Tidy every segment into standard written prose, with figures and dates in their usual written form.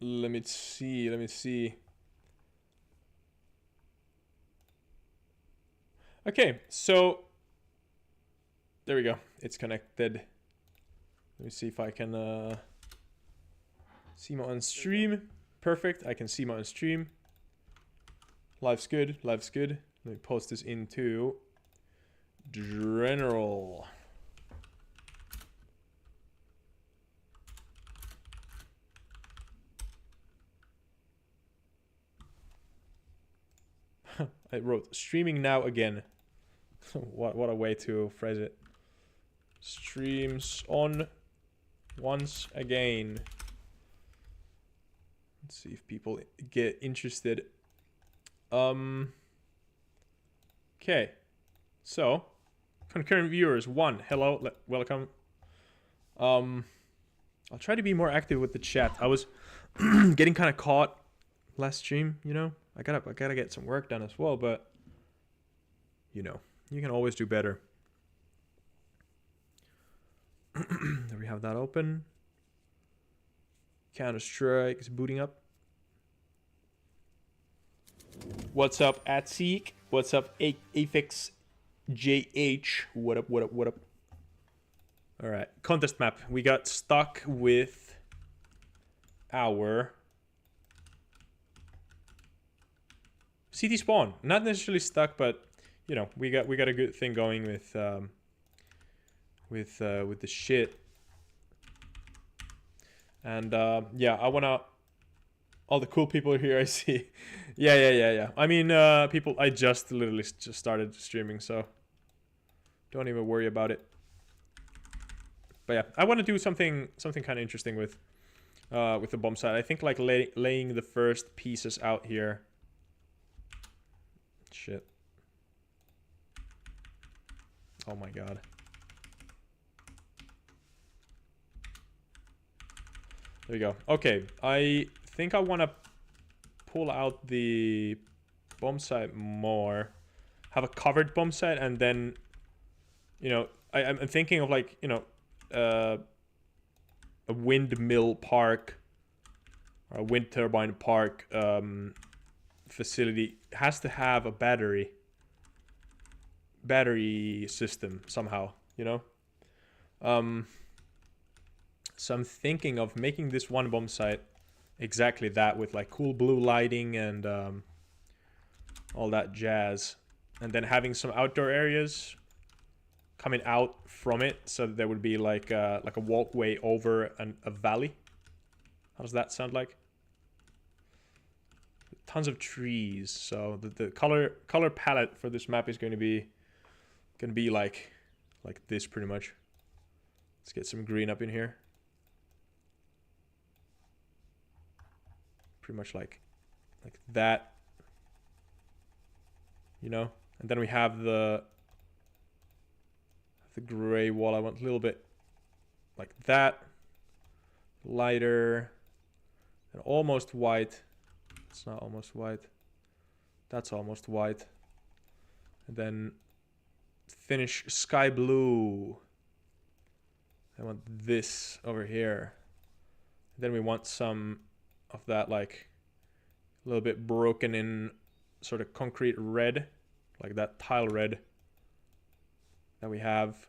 Let me see. Let me see. Okay, so there we go. It's connected. Let me see if I can see my on stream. Perfect. I can see my on stream. Life's good. Life's good. Let me post this into general. I wrote streaming now again. What a way to phrase it. Streams on once again. Let's see if people get interested. Okay. So, concurrent viewers 1. Hello, welcome. I'll try to be more active with the chat. I was getting kind of caught last stream, you know. I gotta get some work done as well, but you know, you can always do better. There we have that open. Counter-Strike is booting up. What's up, Atseek? What's up, Afix JH? What up, what up, what up? Alright, contest map. We got stuck with our CT spawn. Not necessarily stuck, but you know, we got a good thing going with the shit. And yeah, I wanna. All the cool people here, I see. Yeah. I mean, people. I just literally just started streaming, so don't even worry about it. But yeah, I want to do something kind of interesting with the bomb site. I think like laying the first pieces out here. Shit. Oh my god. There we go. Okay, I think I want to pull out the bomb site more. Have a covered bomb site, and then, you know, I'm thinking of like, you know, a windmill park or a wind turbine park facility has to have a battery system somehow, you know. So I'm thinking of making this one bomb site exactly that, with like cool blue lighting and all that jazz, and then having some outdoor areas coming out from it, so that there would be like a walkway over a valley. How does that sound like? Tons of trees. So the color palette for this map is going to be like this pretty much. Let's get some green up in here. Pretty much like that, you know. And then we have the gray wall. I want a little bit like that, lighter, and almost white. It's not almost white. That's almost white. And then finish sky blue. I want this over here. And then we want some of that like a little bit broken in sort of concrete red, like that tile red that we have.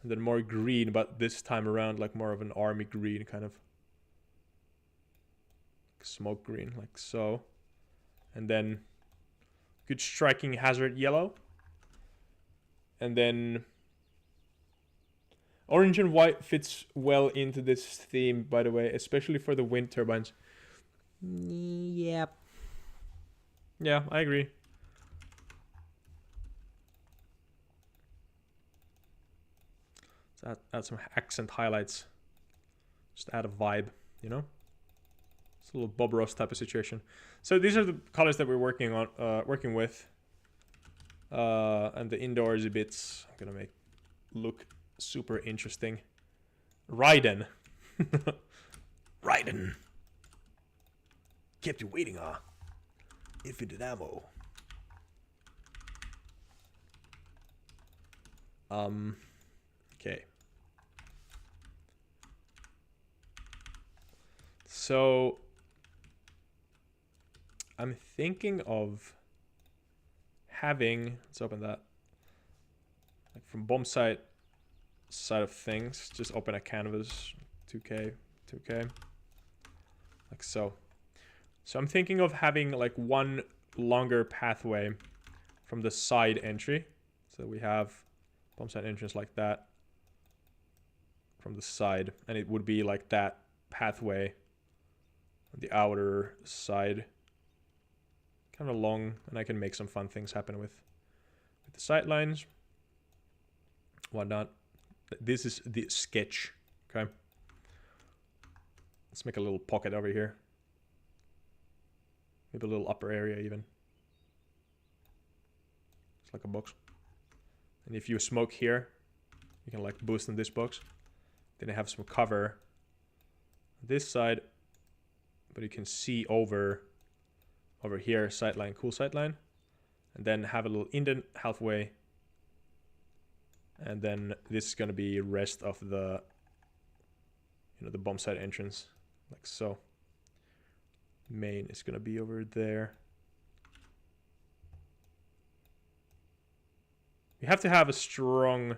And then more green, but this time around like more of an army green, kind of smoke green, like so. And then good striking hazard yellow. And then orange and white fits well into this theme, by the way, especially for the wind turbines. Yep. Yeah, I agree. Let's add some accent highlights. Just add a vibe, you know? It's a little Bob Ross type of situation. So these are the colors that we're working with. And the indoors bits I'm gonna make look super interesting. Raiden. Raiden. Kept you waiting, huh? Infinite ammo. Okay. So I'm thinking of having, let's open that, like from bomb site side of things, just open a canvas, 2K, like so. So I'm thinking of having like one longer pathway from the side entry. So we have bomb site entrance like that from the side, and it would be like that pathway on the outer side, kind of long, and I can make some fun things happen with the sight lines, whatnot. This is the sketch. Okay, let's make a little pocket over here, maybe a little upper area even. It's like a box, and if you smoke here, you can like boost in this box. Then I have some cover on this side, but you can see over here, sightline, cool sightline, and then have a little indent halfway, and then this is gonna be rest of the, you know, the bomb site entrance, like so. Main is gonna be over there. You have to have a strong,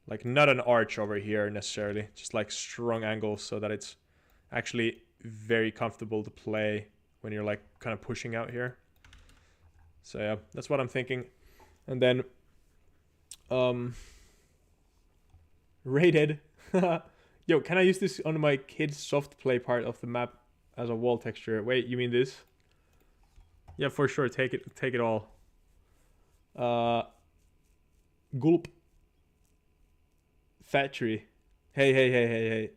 like not an arch over here necessarily, just like strong angles so that it's actually very comfortable to play when you're like kind of pushing out here. So yeah, that's what I'm thinking. And then rated. Yo, can I use this on my kid's soft play part of the map as a wall texture? Wait, you mean this? Yeah, for sure. Take it all. Gulp. Factory. Hey.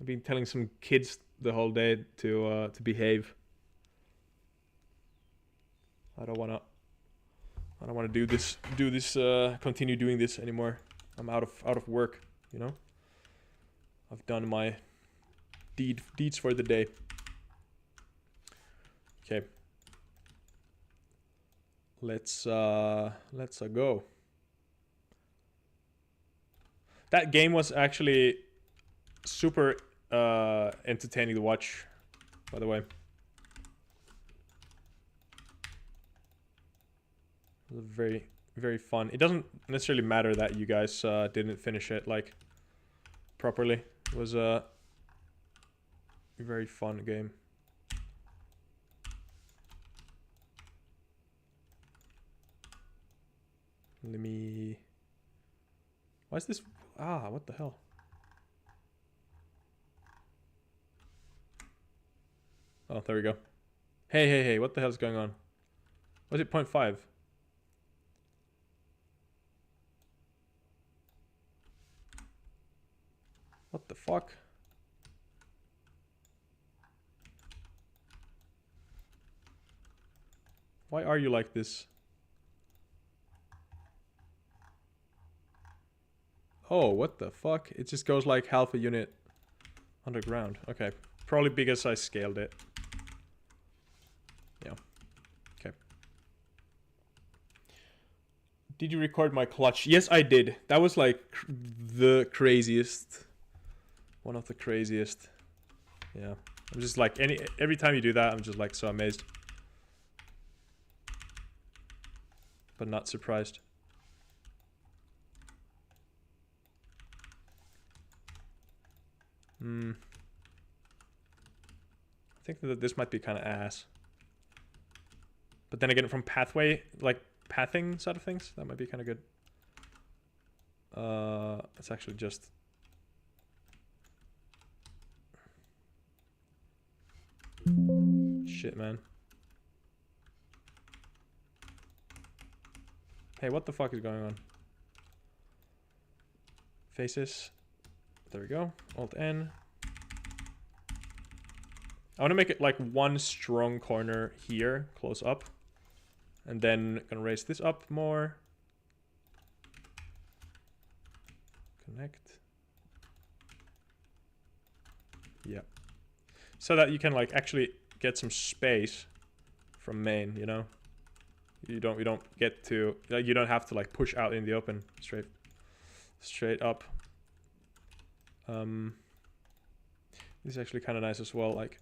I've been telling some kids the whole day to behave. I don't wanna do this continue doing this anymore. I'm out of work, you know? I've done my deeds for the day. Okay. Let's go. That game was actually super entertaining to watch, by the way. It was very, very fun. It doesn't necessarily matter that you guys didn't finish it like properly. It was a very fun game. Let me... Why is this... Ah, what the hell? Oh, there we go. Hey, what the hell is going on? Was it 0.5? What the fuck? Why are you like this? Oh, what the fuck? It just goes like half a unit underground. Okay. Probably because I scaled it. Yeah. Okay. Did you record my clutch? Yes, I did. That was like the craziest. One of the craziest. Yeah. I'm just like, every time you do that, I'm just like so amazed. But not surprised. I think that this might be kind of ass. But then again, from pathway, like pathing side of things, that might be kind of good. It's actually just... Shit, man. Hey, what the fuck is going on? Faces. There we go. Alt-N. I want to make it like one strong corner here, close up. And then gonna raise this up more. Connect. Yeah. So that you can like actually get some space from main, you know? You don't get to, like, you don't have to like push out in the open straight up. This is actually kind of nice as well, like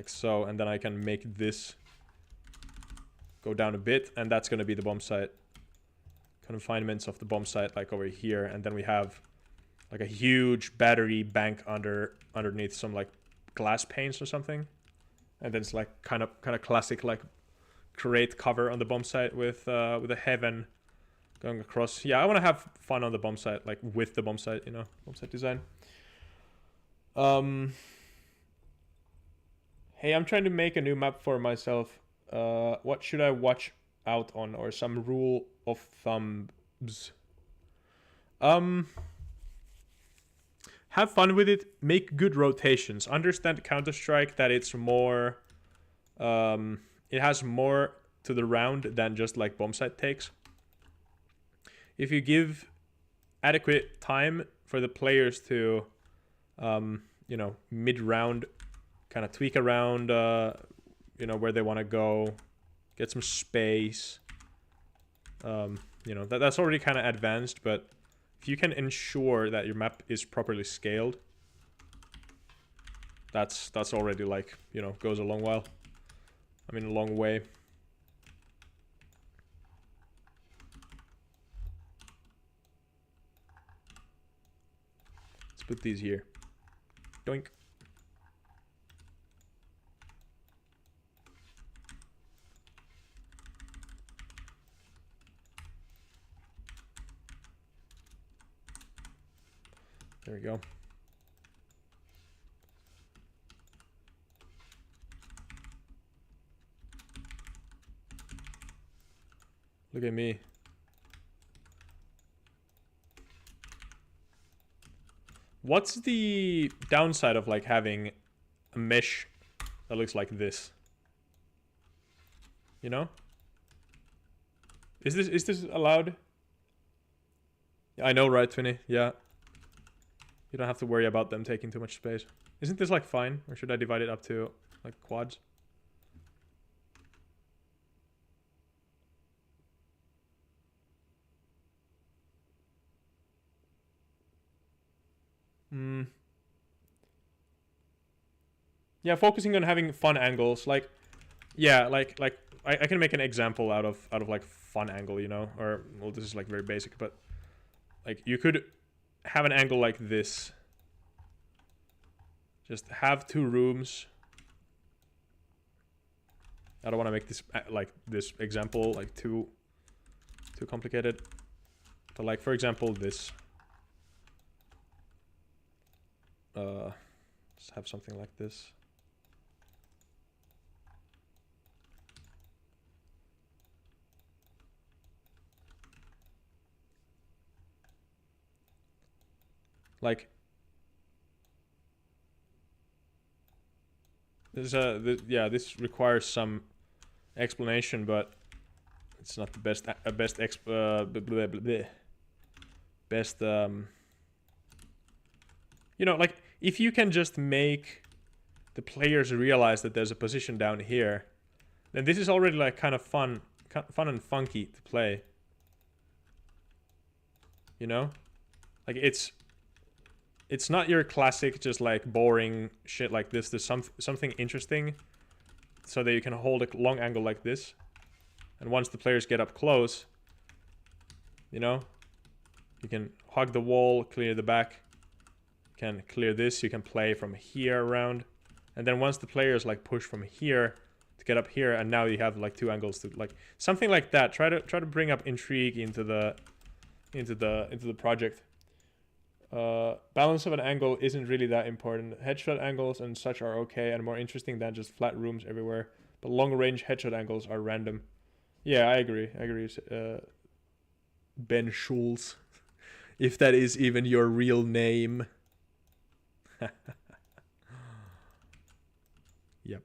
so, and then I can make this go down a bit, and that's going to be the bomb site. Confinements of the bomb site, like over here, and then we have like a huge battery bank underneath some like glass panes or something, and then it's like kind of classic like crate cover on the bomb site with a heaven going across. Yeah, I want to have fun on the bomb site, like with the bomb site, you know, bomb site design. Hey, I'm trying to make a new map for myself. What should I watch out on, or some rule of thumbs? Have fun with it. Make good rotations. Understand Counter-Strike that it's more, it has more to the round than just like bomb site takes. If you give adequate time for the players to, you know, mid-round kind of tweak around, you know, where they want to go, get some space. You know, that's already kind of advanced, but if you can ensure that your map is properly scaled, that's already like, you know, goes a long while. I mean, a long way. Let's put these here. Doink. There we go. Look at me. What's the downside of like having a mesh that looks like this? You know? Is this allowed? I know, right, Twinny? Yeah. You don't have to worry about them taking too much space. Isn't this like fine? Or should I divide it up to like quads? Yeah, focusing on having fun angles. Like, yeah, like I can make an example out of like fun angle, you know? Or, well, this is like very basic, but like you could have an angle like this. Just have two rooms. I don't want to make this like this example like too complicated. But like, for example, this. Let's have something like this. Like, this requires some explanation, but it's not the best you know, like if you can just make the players realize that there's a position down here, then this is already like kind of fun and funky to play. You know, like it's not your classic just like boring shit like this. There's something interesting, so that you can hold a long angle like this, and once the players get up close, you know, you can hug the wall, clear the back, you can clear this, you can play from here around, and then once the players like push from here to get up here, and now you have like two angles to like something like that. Try to bring up intrigue into the project. Balance of an angle isn't really that important. Headshot angles and such are okay and more interesting than just flat rooms everywhere. But long range headshot angles are random. Yeah, I agree. Ben Schulz. If that is even your real name. Yep.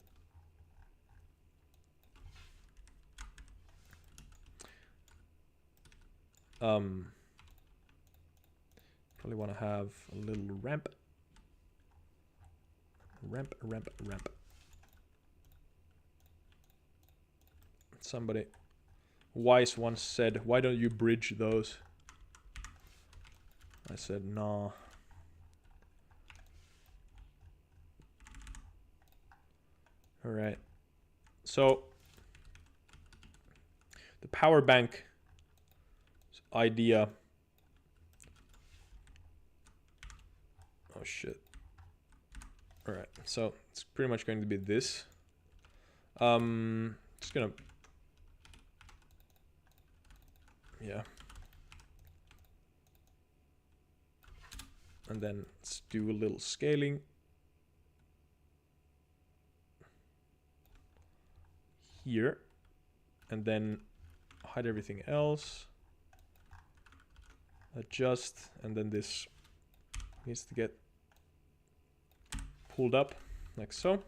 Probably want to have a little ramp. Ramp. Somebody wise once said, why don't you bridge those? I said nah. All right. So the power bank idea. Oh shit. All right. So it's pretty much going to be this. Just gonna. Yeah. And then let's do a little scaling. Here. And then hide everything else. Adjust. And then this needs to get pulled up like so.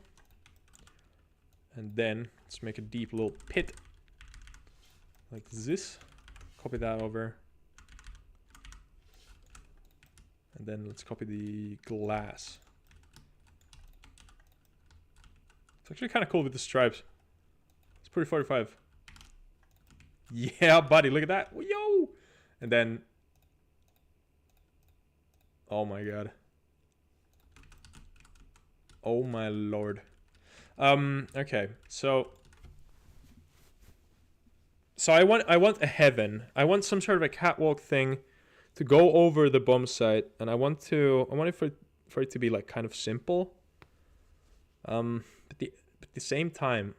And then let's make a deep little pit like this. Copy that over. And then let's copy the glass. It's actually kind of cool with the stripes. It's pretty 45. Yeah, buddy, look at that. Yo! And then... Oh my god. Oh my lord. Okay, so I want a heaven. I want some sort of a catwalk thing to go over the bomb site, and I want it for it to be like kind of simple. But at the same time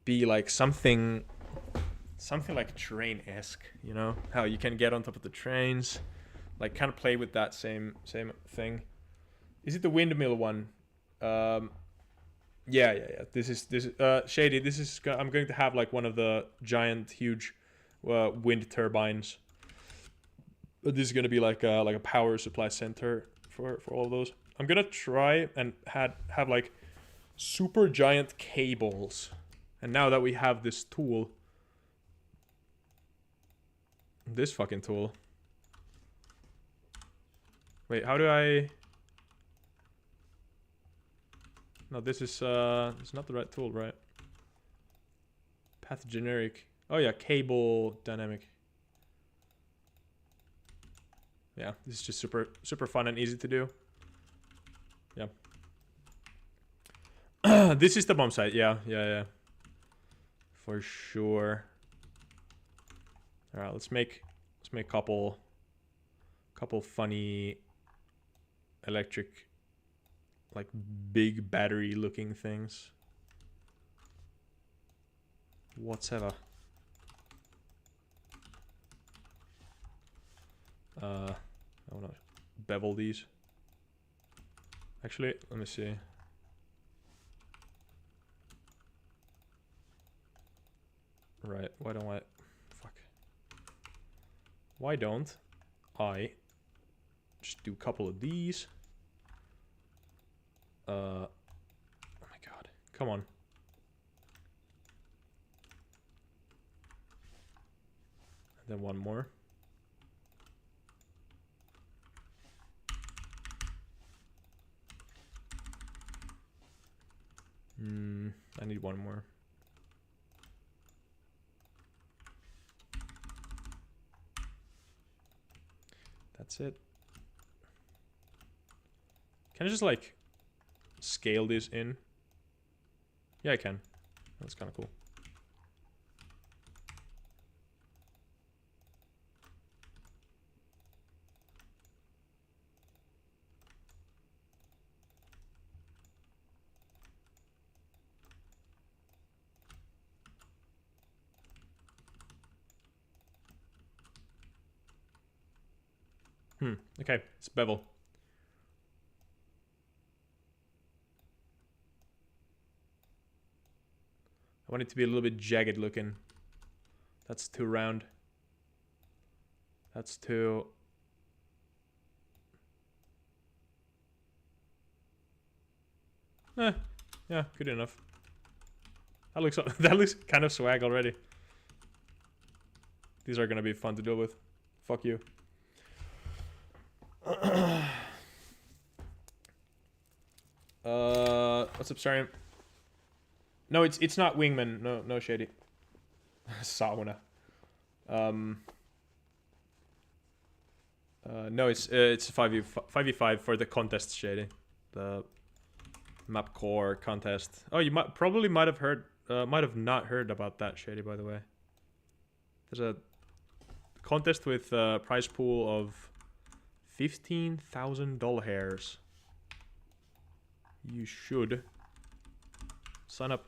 be like something like train-esque, you know? How you can get on top of the trains, like kind of play with that same thing. Is it the windmill one? Yeah. This is Shady. This is I'm going to have like one of the giant, huge wind turbines. But this is going to be like a power supply center for all of those. I'm gonna try and have like super giant cables. And now that we have this tool, this fucking tool. Wait, how do I? No, this is it's not the right tool, right? Path generic. Oh yeah, cable dynamic. Yeah, this is just super fun and easy to do. Yeah. This is the bomb site. Yeah. For sure. All right, let's make couple funny electric, like big battery looking things. Whatever. I wanna bevel these. Actually, let me see. Right, why don't I... Fuck. Why don't I just do a couple of these? Oh my god. Come on. And then one more. I need one more. That's it. Can I just like scale this in? Yeah, I can. That's kind of cool. Okay, it's bevel. I want it to be a little bit jagged looking. That's too round. That's too... yeah, good enough. That looks kind of swag already. These are gonna be fun to deal with. Fuck you. What's up, Starium? No, it's not Wingman. No Shady. Sauna. No, it's 5v5 for the contest shading. The mapcore contest. Oh, you might have heard, might have not heard about that, Shady, by the way. There's a contest with a prize pool of $15,000. You should sign up.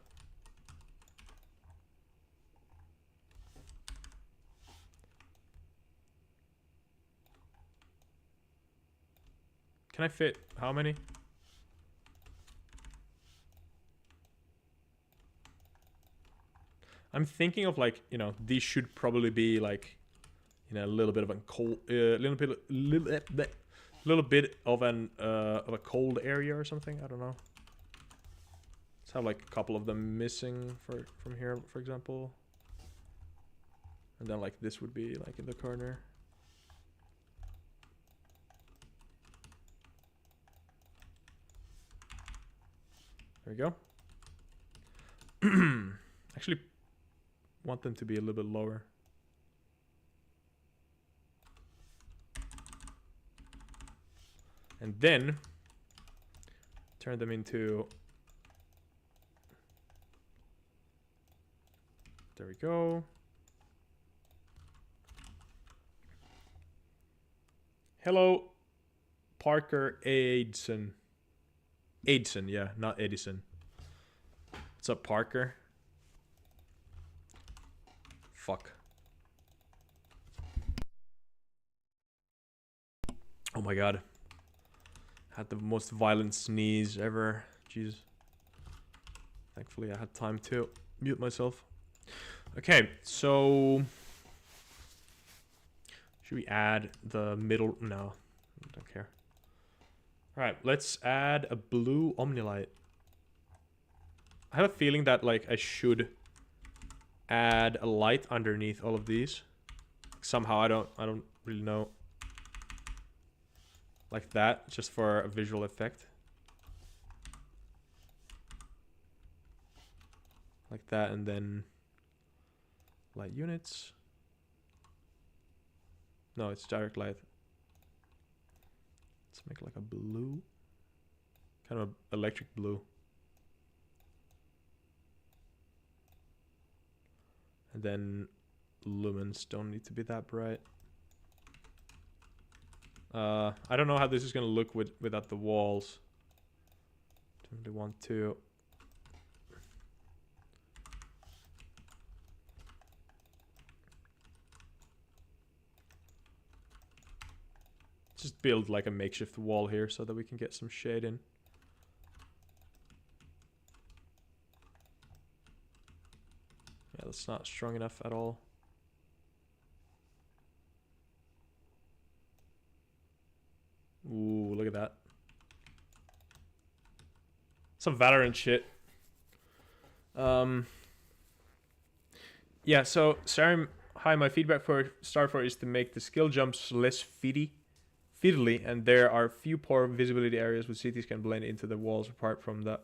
Can I fit how many? I'm thinking of, like, you know, these should probably be like, you know, a little bit of a cold, little bit of a cold area or something. I don't know. Let's have like a couple of them missing from here, for example. And then like this would be like in the corner. There we go. Actually, want them to be a little bit lower. And then turn them into... There we go. Hello, Parker Aidson. Aidson, yeah, not Edison. What's up, Parker? Fuck. Oh my god. Had the most violent sneeze ever. Jeez. Thankfully I had time to mute myself. Okay, so... Should we add the middle? No, I don't care. Alright, let's add a blue Omnilight. I have a feeling that, like, I should add a light underneath all of these. Somehow, I don't really know. Like that, just for a visual effect. Like that, and then light units. No, it's direct light. Let's make like a blue. Kind of electric blue. And then lumens don't need to be that bright. I don't know how this is gonna look without the walls. Don't really want to. Just build like a makeshift wall here so that we can get some shade in. Yeah, that's not strong enough at all. Ooh, look at that. Some Valorant shit. Yeah, so Sarim, hi, my feedback for Starfire is to make the skill jumps less fiddly, and there are few poor visibility areas where cities can blend into the walls. Apart from that,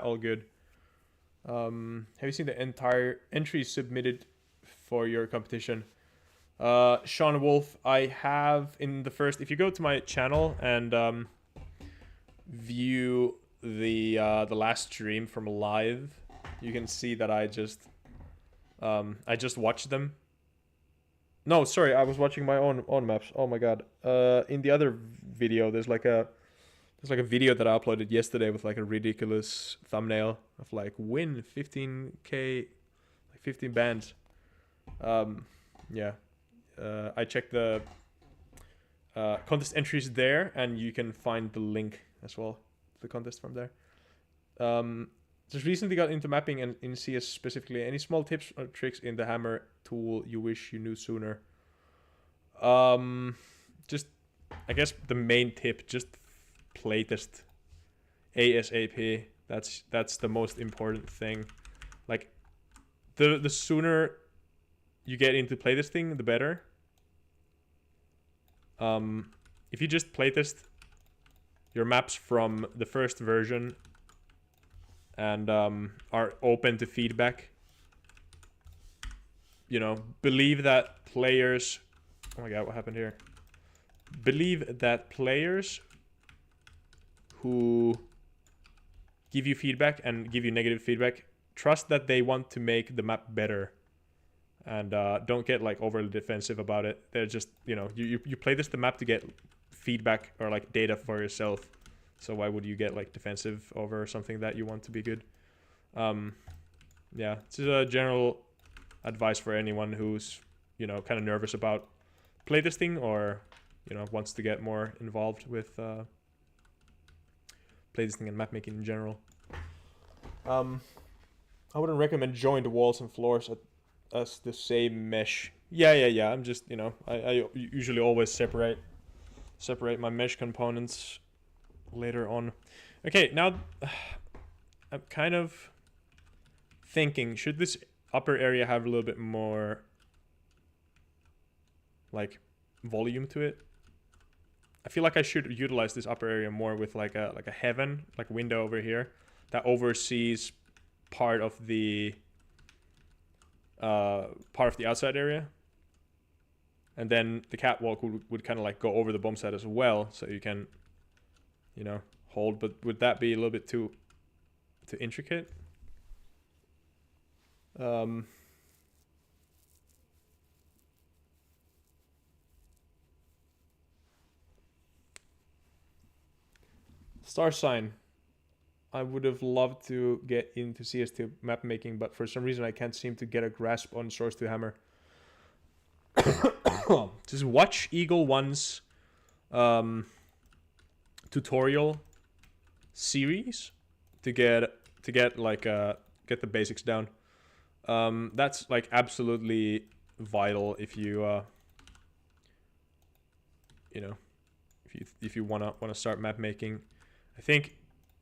all good. Have you seen the entire entries submitted for your competition? Sean Wolf, I have in the first. If you go to my channel and view the last stream from live, you can see that I just watched them. No, sorry, I was watching my own maps. Oh my god. In the other video, there's like a video that I uploaded yesterday with like a ridiculous thumbnail of like win 15k, like 15 bands. Yeah. I checked the contest entries there, and you can find the link as well to the contest from there. Just recently got into mapping and in CS specifically. Any small tips or tricks in the hammer tool you wish you knew sooner? Just, I guess the main tip, just playtest ASAP. That's the most important thing. Like, the sooner you get into playtesting, the better. If you just playtest your maps from the first version and are open to feedback, you know, believe that players... Oh my god, what happened here? believe that players who give you feedback and give you negative feedback, trust that they want to make the map better. And don't get like overly defensive about it. They're just, you know, you play the map to get feedback or like data for yourself. So why would you get like defensive over something that you want to be good? Yeah, this is a general advice for anyone who's, you know, kind of nervous about playtesting or, you know, wants to get more involved with playtesting and map making in general. I wouldn't recommend joined walls and floors as the same mesh. Yeah. I'm just, you know, I usually always separate my mesh components later on. Okay, now I'm kind of thinking, should this upper area have a little bit more like volume to it? I feel like I should utilize this upper area more with like a heaven, like a window over here that oversees part of the outside area, and then the catwalk would kind of like go over the bomb site as well, so you can, you know, hold. But would that be a little bit too intricate? Star sign. I would have loved to get into CS2 map making, but for some reason I can't seem to get a grasp on Source to Hammer. Just watch Eagle One's tutorial series to get like get the basics down. That's like absolutely vital if you you know, if you wanna start map making. I think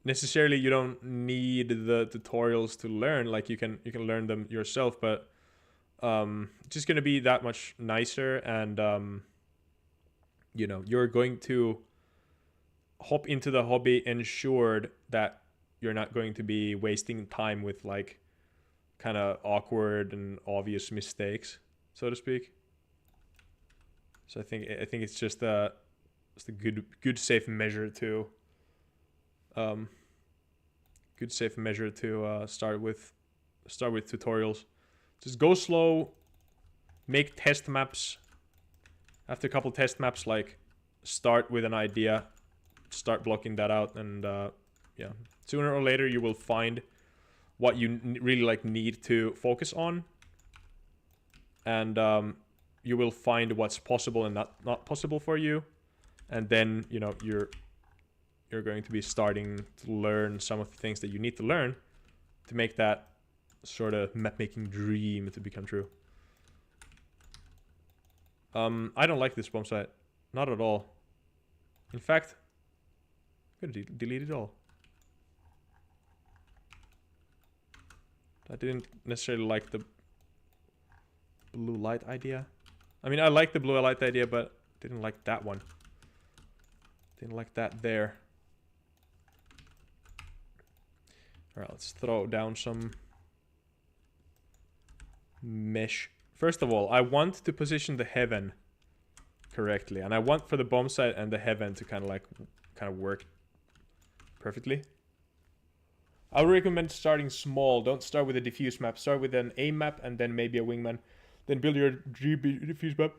necessarily you don't need the tutorials to learn, like you can learn them yourself, but it's just gonna be that much nicer, and you know, you're going to hop into the hobby ensured that you're not going to be wasting time with like kind of awkward and obvious mistakes, so to speak. So I think it's just a good safe measure to start with tutorials. Just go slow, make test maps. After a couple test maps, like start with an idea, start blocking that out, and yeah, sooner or later you will find what you really like need to focus on, and you will find what's possible and not possible for you, and then, you know, you're going to be starting to learn some of the things that you need to learn to make that sort of map making dream to become true. I don't like this bomb site, not at all. In fact, I'm gonna delete it all. I didn't necessarily like the blue light idea. I mean, I like the blue light idea, but didn't like that one. Didn't like that there. Alright, let's throw down some mesh. First of all, I want to position the heaven correctly, and I want for the bomb site and the heaven to kind of work perfectly. I would recommend starting small. Don't start with a diffuse map. Start with an A map and then maybe a wingman. Then build your diffuse map.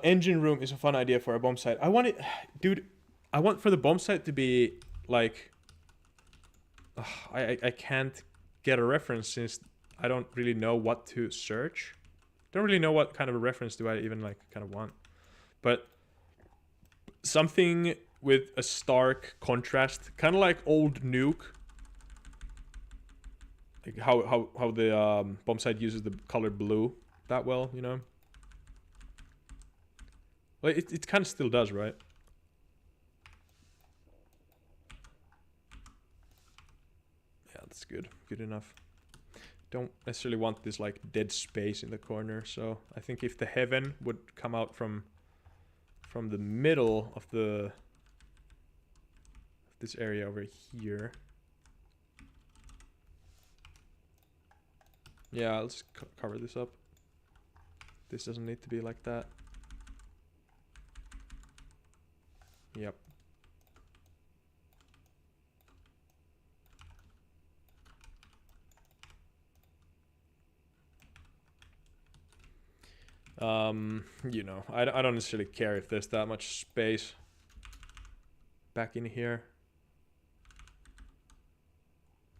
Engine room is a fun idea for a bomb site. I want it, dude. I want for the bomb site to be like. I can't get a reference since I don't really know what to search. Don't really know what kind of a reference do I even like kind of want. But something with a stark contrast, kind of like old Nuke. Like how the bomb site uses the color blue that well, you know. Well, it kind of still does, right? Yeah, that's good. Good enough. Don't necessarily want this like dead space in the corner, so I think if the heaven would come out from the middle of this area over here. Yeah, let's cover this up. This doesn't need to be like that. Yep. You know, I don't necessarily care if there's that much space back in here.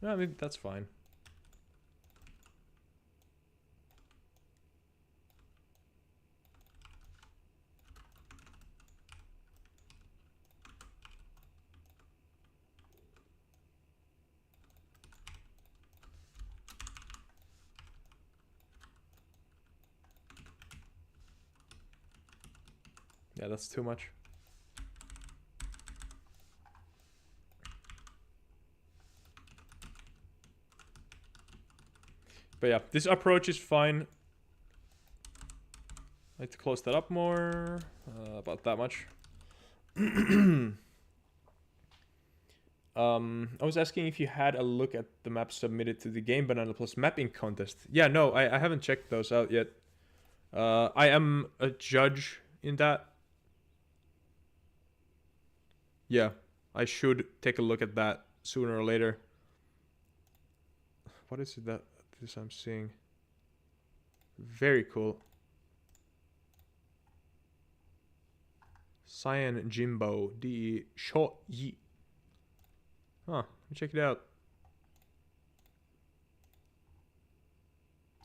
I mean, that's fine. Yeah, that's too much. But yeah, this approach is fine. I like to close that up more. About that much. I was asking if you had a look at the maps submitted to the Game Banana Plus mapping contest. Yeah, no, I haven't checked those out yet. I am a judge in that. Yeah, I should take a look at that sooner or later. What is it that this I'm seeing? Very cool. Cyan Jimbo D Sho Yi. Huh, let me check it out.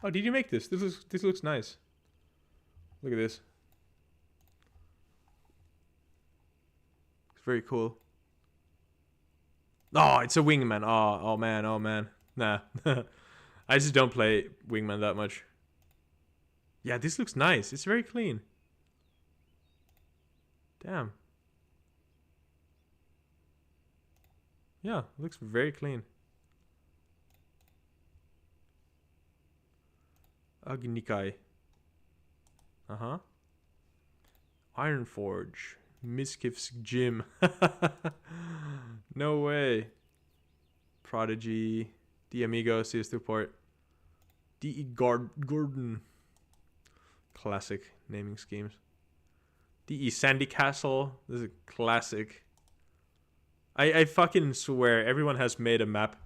Oh, did you make this? This looks nice. Look at this. It's very cool. Oh, it's a wingman. Oh man, oh man. Nah. I just don't play wingman that much. Yeah, this looks nice. It's very clean. Damn. Yeah, it looks very clean. Agnikai. Uh-huh. Ironforge. Miskif's Gym. No way. Prodigy. The Amigo CS2 port. D.E. Gordon. Classic naming schemes. D.E. Sandy Castle. This is a classic. I fucking swear everyone has made a map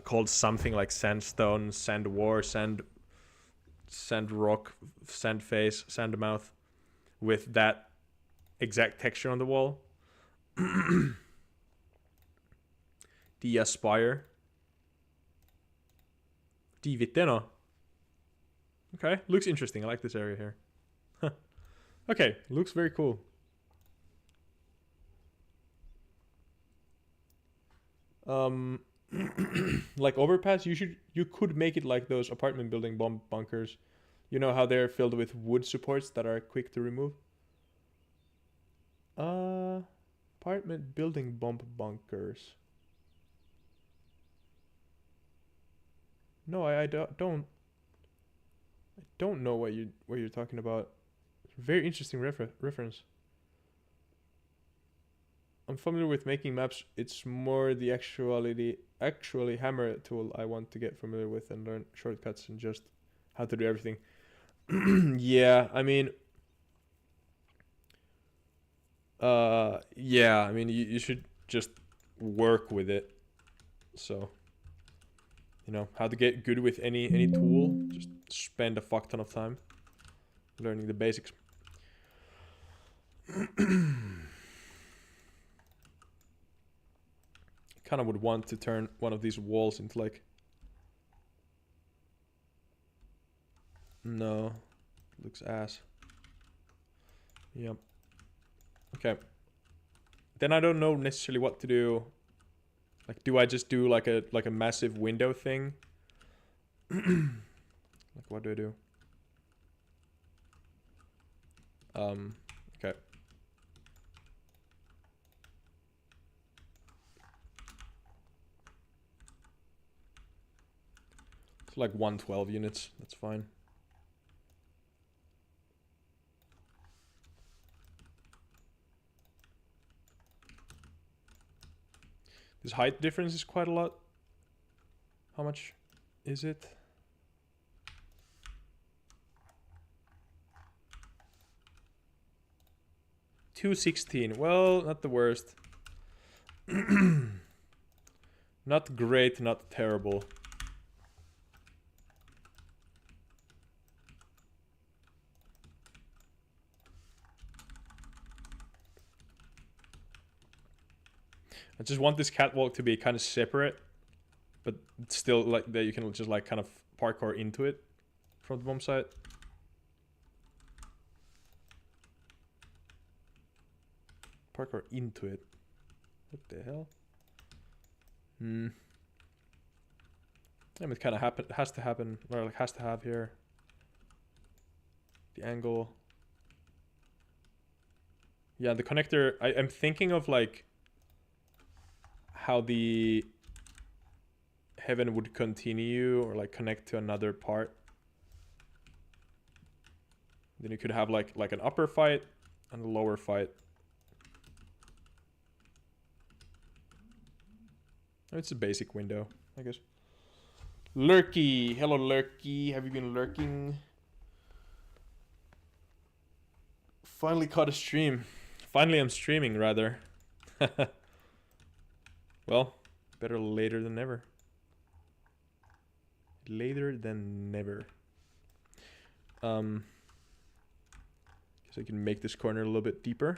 called something like Sandstone, Sand War, Sand Rock, Sand Face, Sand Mouth with that exact texture on the wall. The Aspire. Die Viteno. Okay, looks interesting. I like this area here. Okay, looks very cool. Like overpass, you could make it like those apartment building bomb bunkers. You know how they're filled with wood supports that are quick to remove? Apartment building bomb bunkers. No, I don't know what you're talking about. Very interesting reference. I'm familiar with making maps. It's more the actually hammer tool I want to get familiar with and learn shortcuts and just how to do everything. Yeah, I mean, yeah, I mean, you should just work with it. So, you know, how to get good with any tool. Just spend a fuck ton of time learning the basics. Kind of would want to turn one of these walls into like... No. Looks ass. Yep. Okay. Then I don't know necessarily what to do. Like, do I just do like a massive window thing? Like, what do I do? Okay. It's like 112 units. That's fine. This height difference is quite a lot. How much is it? 216. Well, not the worst. Not great, not terrible. I just want this catwalk to be kind of separate, but still like that you can just like kind of parkour into it from the bomb site. Parkour into it. What the hell? I mean, it kind of has to happen, or like has to have here. The angle. Yeah, the connector. I'm thinking of like how the heaven would continue or like connect to another part. Then you could have like an upper fight and a lower fight. It's a basic window, I guess. Lurky, hello Lurky. Have you been lurking? Finally caught a stream. Finally, I'm streaming rather. Well, better later than never. Later than never. Guess I can make this corner a little bit deeper.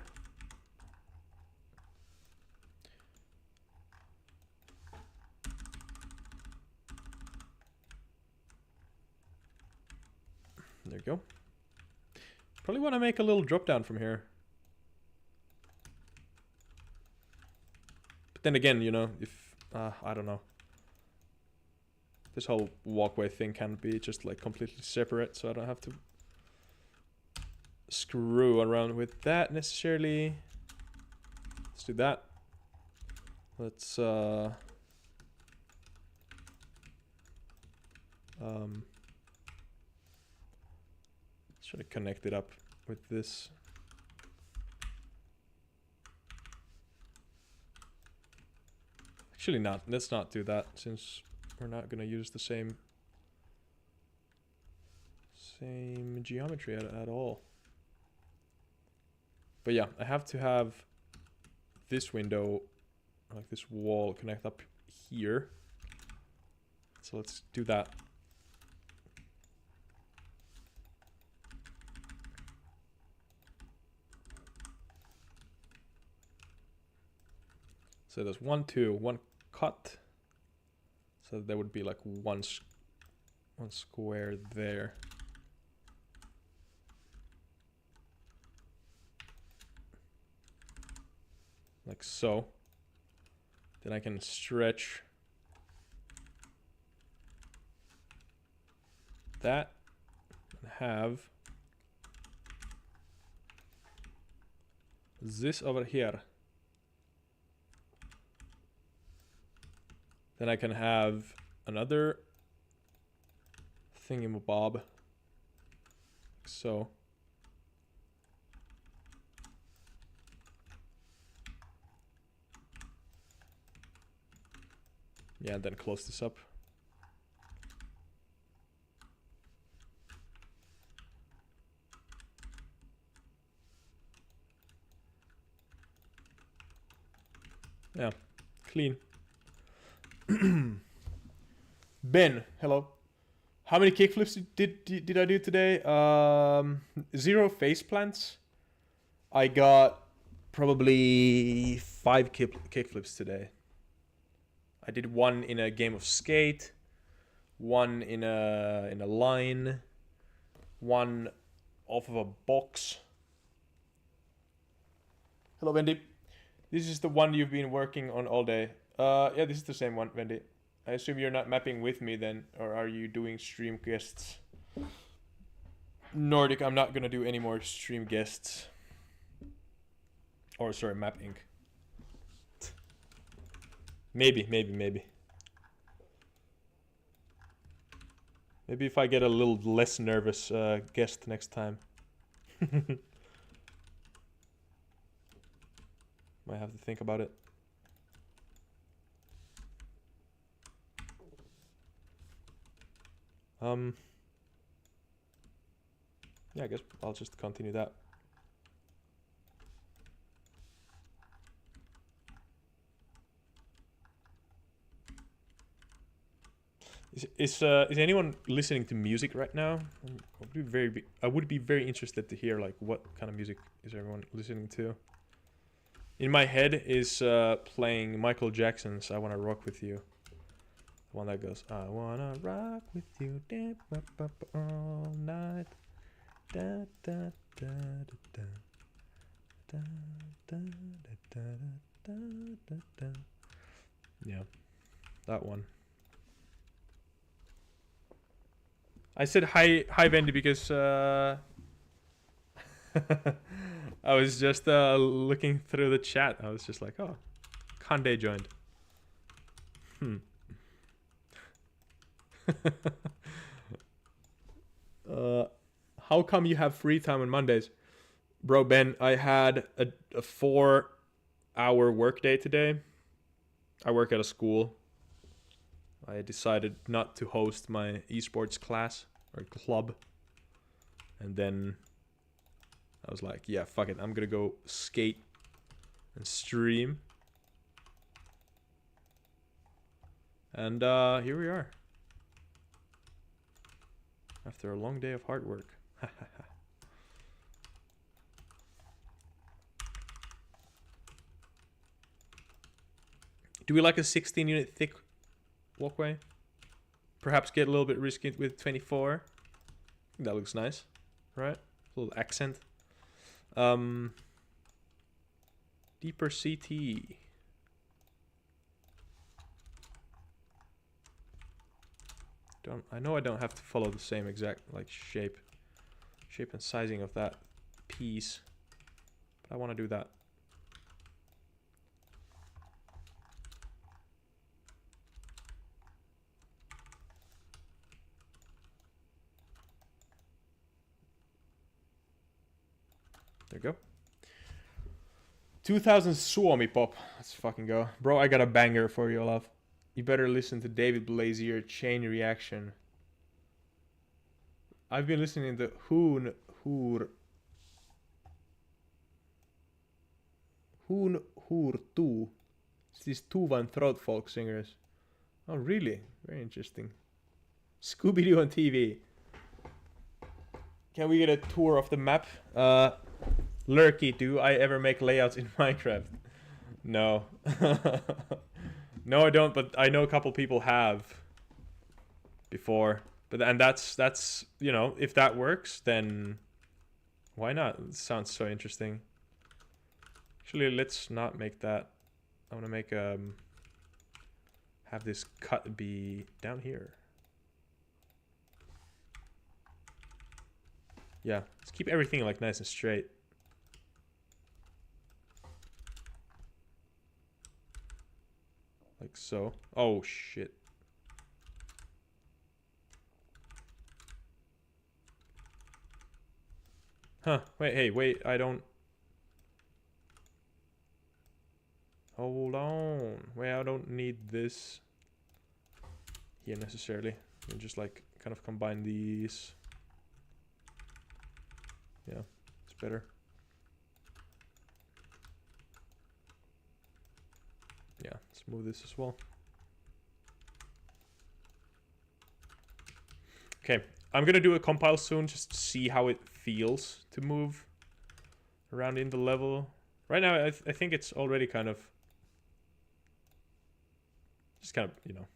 There you go. Probably want to make a little drop down from here. But then again, you know, if I don't know. This whole walkway thing can be just like completely separate, so I don't have to screw around with that necessarily. Let's do that. Let's try to connect it up with this. Actually not, let's not do that since we're not gonna use the same geometry at all. But yeah, I have to have this window, like this wall, connect up here. So let's do that. So there's 1, 2, 1 cut. So there would be like one square there. Like so. Then I can stretch that and have this over here. Then I can have another thingamabob, like so. Yeah, and then close this up. Yeah, clean. Ben, hello. How many kickflips did I do today? 0 face plants. I got probably 5 kickflips today. I did 1 in a game of skate, 1 in a line, 1 off of a box. Hello, Wendy. This is the one you've been working on all day. Yeah, this is the same one, Wendy. I assume you're not mapping with me then, or are you doing stream guests? Nordic, I'm not gonna do any more stream guests. Or sorry, Map Inc. Maybe. Maybe if I get a little less nervous guest next time. Might have to think about it. Yeah, I guess I'll just continue that. Is anyone listening to music right now? I would be very interested to hear like what kind of music is everyone listening to. In my head is playing Michael Jackson's "I Wanna Rock with You." The one that goes, "I wanna rock with you, all night." Da, da, da, da, da, da, da, da, da, da. Yeah, that one. I said hi Vendy because I was just looking through the chat. I was just like, oh, Kande joined. How come you have free time on Mondays? Bro, Ben, I had a 4-hour workday today. I work at a school. I decided not to host my esports class or club. And then I was like, yeah, fuck it. I'm gonna go skate and stream. And here we are. After a long day of hard work. Do we like a 16-unit thick walkway? Perhaps get a little bit risky with 24. That looks nice, right? A little accent. Deeper CT. I know I don't have to follow the same exact like shape and sizing of that piece, but I want to do that. There you go. 2000 Suomi pop. Let's fucking go. Bro, I got a banger for you, Olaf. You better listen to David Blazier, Chain Reaction. I've been listening to Hoon Hur 2. It's these Tuvan throat folk singers. Oh, really? Very interesting. Scooby-Doo on TV. Can we get a tour of the map? Lurky, do I ever make layouts in Minecraft? No. No, I don't, but I know a couple people have before. And that's you know, if that works, then why not? It sounds so interesting. Actually, let's not make that. I want to make have this cut be down here. Yeah, let's keep everything like nice and straight. Like so. Oh shit. Huh, wait, I don't... Hold on. Wait, I don't need this here necessarily. I'll just like kind of combine these. Yeah, it's better. Yeah, let's move this as well. Okay, I'm gonna do a compile soon just to see how it feels to move around in the level. Right now, I think it's already kind of... Just kind of, you know.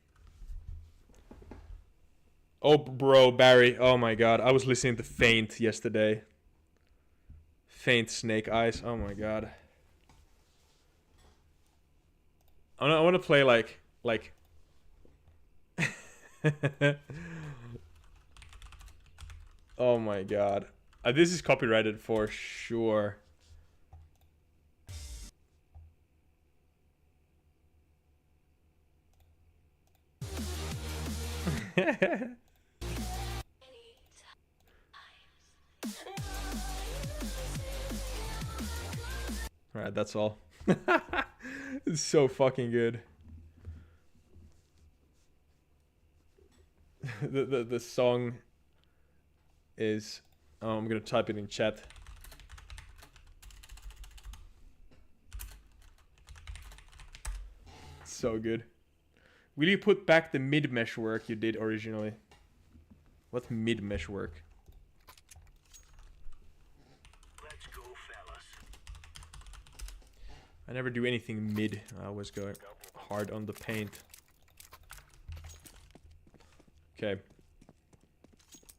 Oh, bro, Barry. Oh my god, I was listening to Faint yesterday. Faint Snake Eyes. Oh my god. I want to play like oh my god. This is copyrighted for sure. Alright, that's all. It's so fucking good. The song is... Oh, I'm gonna type it in chat. So good. Will you put back the mid-mesh work you did originally? What mid-mesh work? Let's go, fellas. I never do anything mid. I always go hard on the paint. Okay.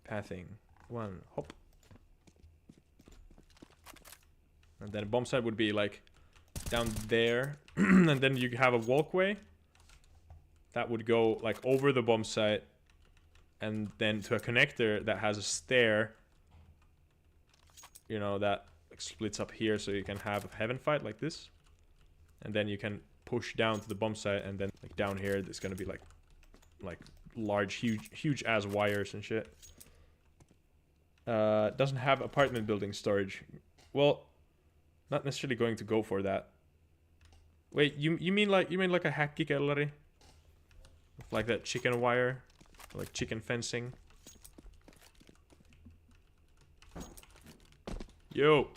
Pathing. One. Hop. And then a bomb site would be like down there. And then you have a walkway that would go like over the bomb site and then to a connector that has a stair, you know, that like splits up here so you can have a heaven fight like this. And then you can push down to the bomb site, and then like down here there's gonna be like large huge ass wires and shit. Doesn't have apartment building storage. Well, not necessarily going to go for that. Wait, you mean like a häkkikelleri? Like that chicken wire? Like chicken fencing? Yo!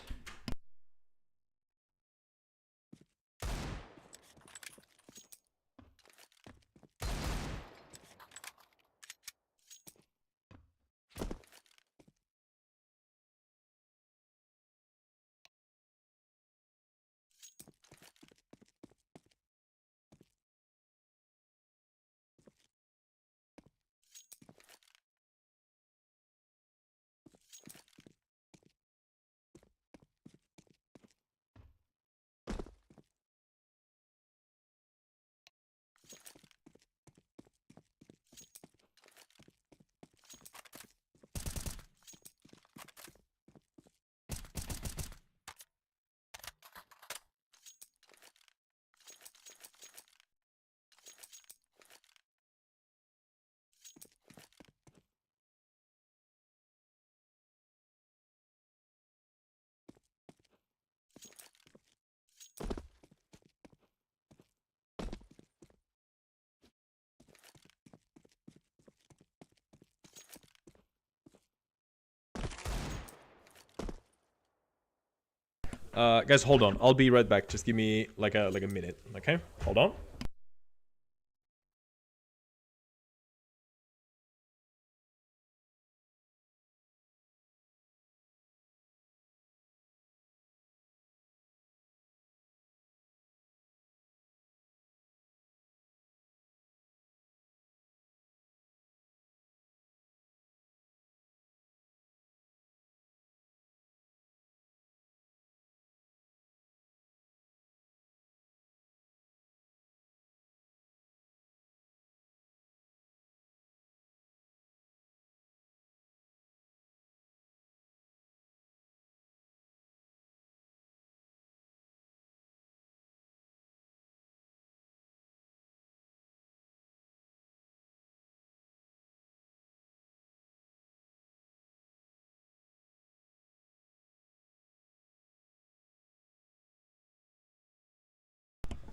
Guys, hold on. I'll be right back. Just give me like a minute, okay? Hold on.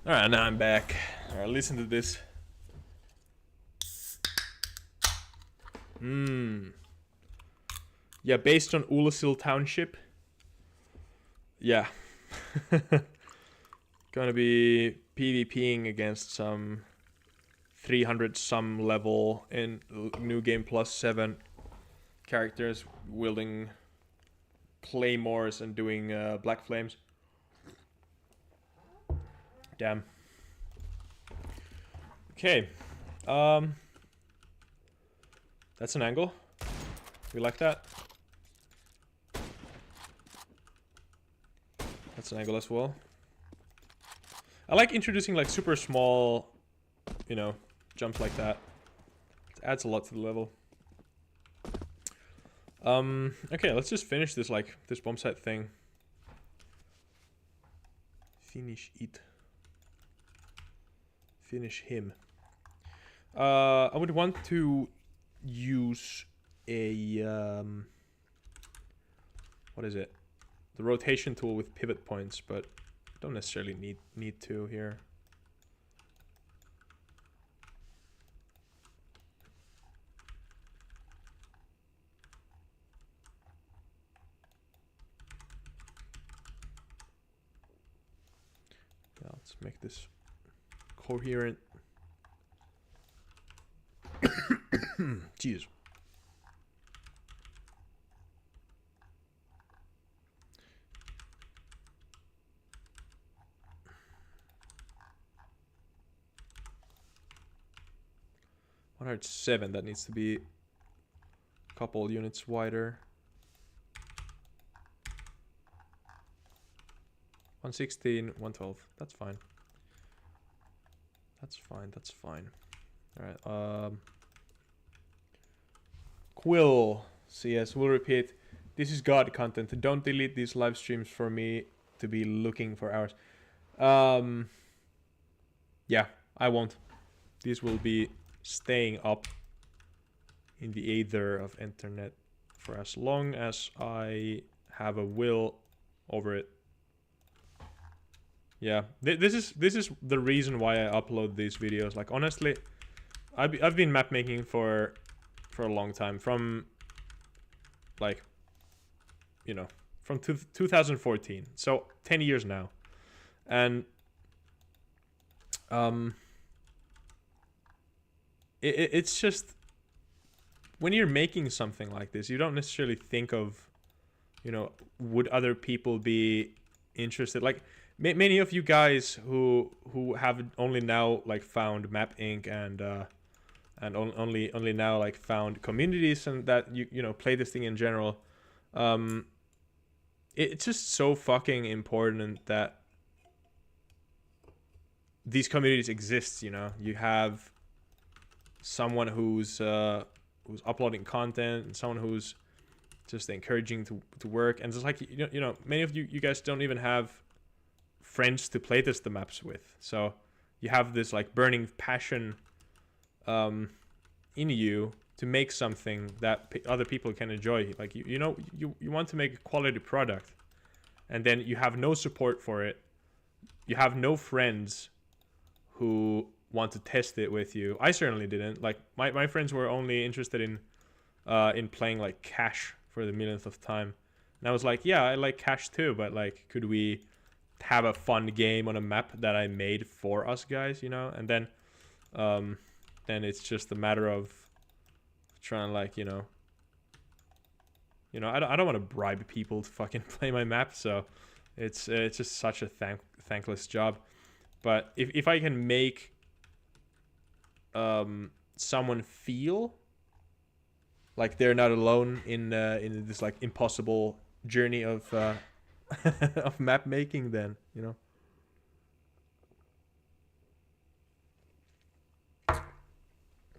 Alright, now I'm back. Alright, listen to this. Yeah, based on Ullasil Township. Yeah. Gonna be PvPing against some 300 some level in New Game Plus 7 characters wielding claymores and doing black flames. Damn. Okay. That's an angle. We like that. That's an angle as well. I like introducing like super small, you know, jumps like that. It adds a lot to the level. Okay, let's just finish this this bomb site thing. Finish it. Finish him. I would want to use a what is it? The rotation tool with pivot points, but don't necessarily need to here. Yeah, let's make this coherent. Jeez. $107, that needs to be a couple units wider. 116, 112, that's fine. That's fine, that's fine. Alright, Quill CS will repeat. This is God content. Don't delete these live streams for me to be looking for hours. Yeah, I won't. These will be staying up in the aether of internet for as long as I have a will over it. Yeah, this is the reason why I upload these videos. Like honestly, I've been map making for a long time, from like, you know, from 2014, so 10 years now. And it's just, when you're making something like this, you don't necessarily think of, you know, would other people be interested? Like many of you guys who have only now like found Map Inc. and only now like found communities and that you know play this thing in general, it's just so fucking important that these communities exist. You know, you have someone who's uploading content and someone who's just encouraging to work, and just like you know many of you guys don't even have friends to playtest the maps with, so you have this like burning passion in you to make something that other people can enjoy. Like you know you want to make a quality product, and then you have no support for it, you have no friends who want to test it with you. I certainly didn't. Like my friends were only interested in playing like Cash for the millionth of time, and I was like, yeah, I like Cash too, but like, could we have a fun game on a map that I made for us guys, you know? And then it's just a matter of trying to like, you know, I don't want to bribe people to fucking play my map, so it's just such a thankless job. But if I can make someone feel like they're not alone in this like impossible journey of of map making, then you know.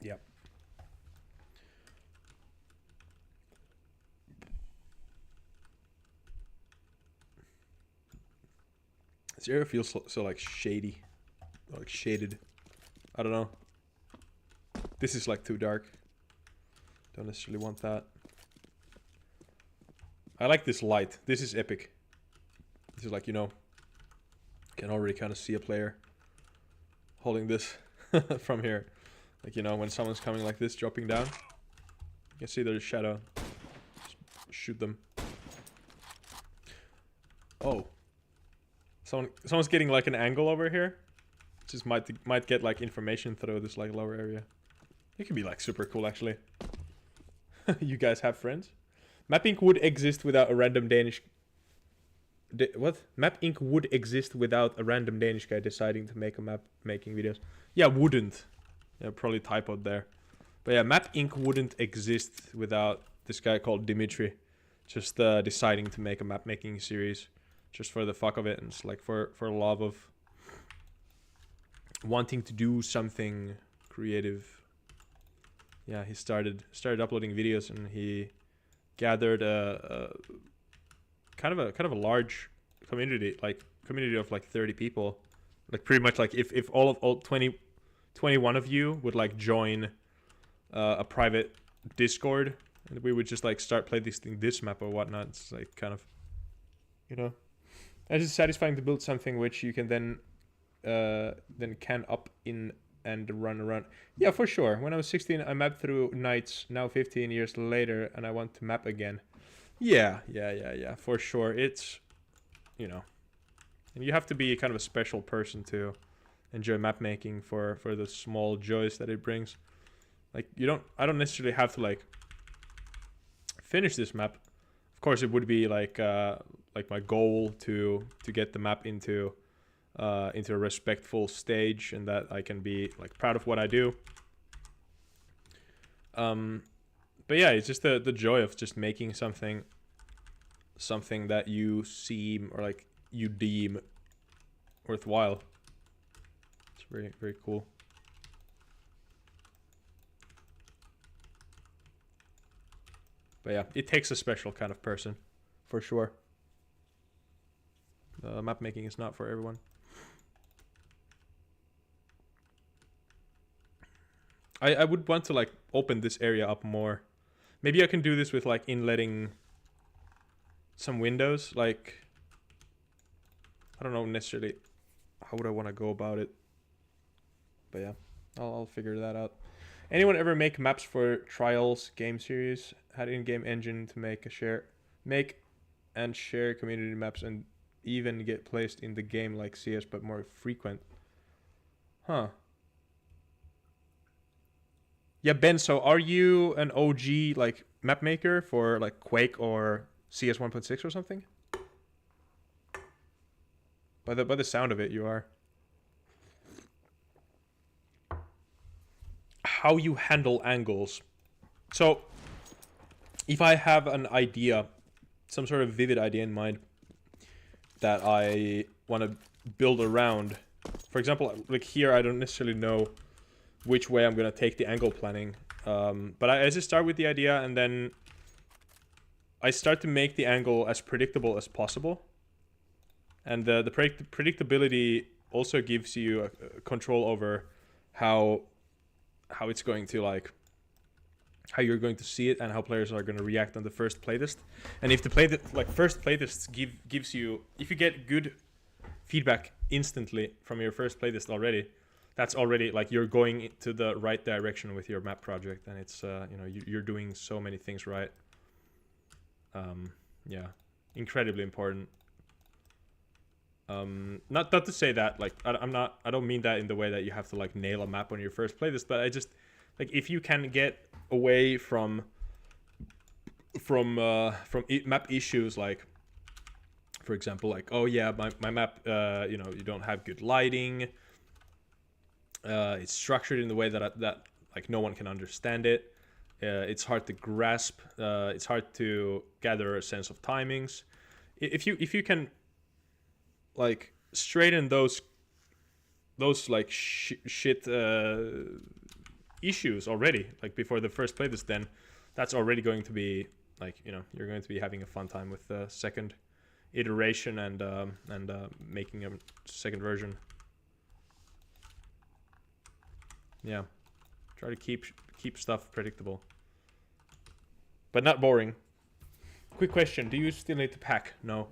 Yep. This area feels so like shady, like shaded. I don't know. This is like too dark. Don't necessarily want that. I like this light. This is epic. This is like, you know, can already kind of see a player holding this from here. Like, you know, when someone's coming like this, dropping down, you can see their shadow. Just shoot them. Oh. Someone's getting like an angle over here. Just might get like information through this like lower area. It could be like super cool actually. You guys have friends? Map Inc. would exist without a random Danish... what? Map Inc. would exist without a random Danish guy deciding to make a map making videos. Yeah, wouldn't. Yeah, probably typoed there. But yeah, Map Inc. wouldn't exist without this guy called Dimitri just deciding to make a map making series just for the fuck of it, and it's like for love of wanting to do something creative. Yeah, he started uploading videos, and he gathered a kind of a large community, of like 30 people. Like pretty much like if all 21 of you would like join a private Discord, and we would just like start playlisting this map or whatnot. It's like kind of, you know, it's just satisfying to build something which you can then can up in and run around. Yeah, for sure. When I was 16, I mapped through nights. Now 15 years later, and I want to map again. Yeah, for sure. It's, you know, and you have to be kind of a special person to enjoy map making for the small joys that it brings. Like I don't necessarily have to like finish this map. Of course, it would be like my goal to get the map into a respectful stage, and that I can be like proud of what I do. But yeah, it's just the joy of just making something that you seem or like you deem worthwhile. It's very, very cool. But yeah, it takes a special kind of person, for sure. Map making is not for everyone. I would want to like open this area up more. Maybe I can do this with like inletting some windows. Like, I don't know necessarily how would I want to go about it. But yeah, I'll figure that out. Anyone ever make maps for Trials game series? Had in-game engine to make and share community maps and even get placed in the game like CS but more frequent? Huh. Yeah, Ben, so are you an OG like map maker for like Quake or CS 1.6 or something? By the sound of it, you are. How you handle angles. So, if I have an idea, some sort of vivid idea in mind that I want to build around, for example, like here, I don't necessarily know which way I'm going to take the angle planning. But I just start with the idea, and then I start to make the angle as predictable as possible. And the predictability also gives you a control over how it's going to like, how you're going to see it and how players are going to react on the first playtest. And if the first playtest gives you, if you get good feedback instantly from your first playtest already, that's already like you're going to the right direction with your map project, and it's you're doing so many things right. Yeah, incredibly important. Not to say that like I don't mean that in the way that you have to like nail a map on your first playtest, but I just like if you can get away from map issues, like for example, like, oh yeah, my map, you don't have good lighting, it's structured in the way that like no one can understand it, it's hard to grasp, it's hard to gather a sense of timings. If you can like straighten those like shit issues already, like before the first playtest, then that's already going to be like, you're going to be having a fun time with the second iteration and making a second version. Yeah, try to keep stuff predictable, but not boring. Quick question: do you still need to pack? No,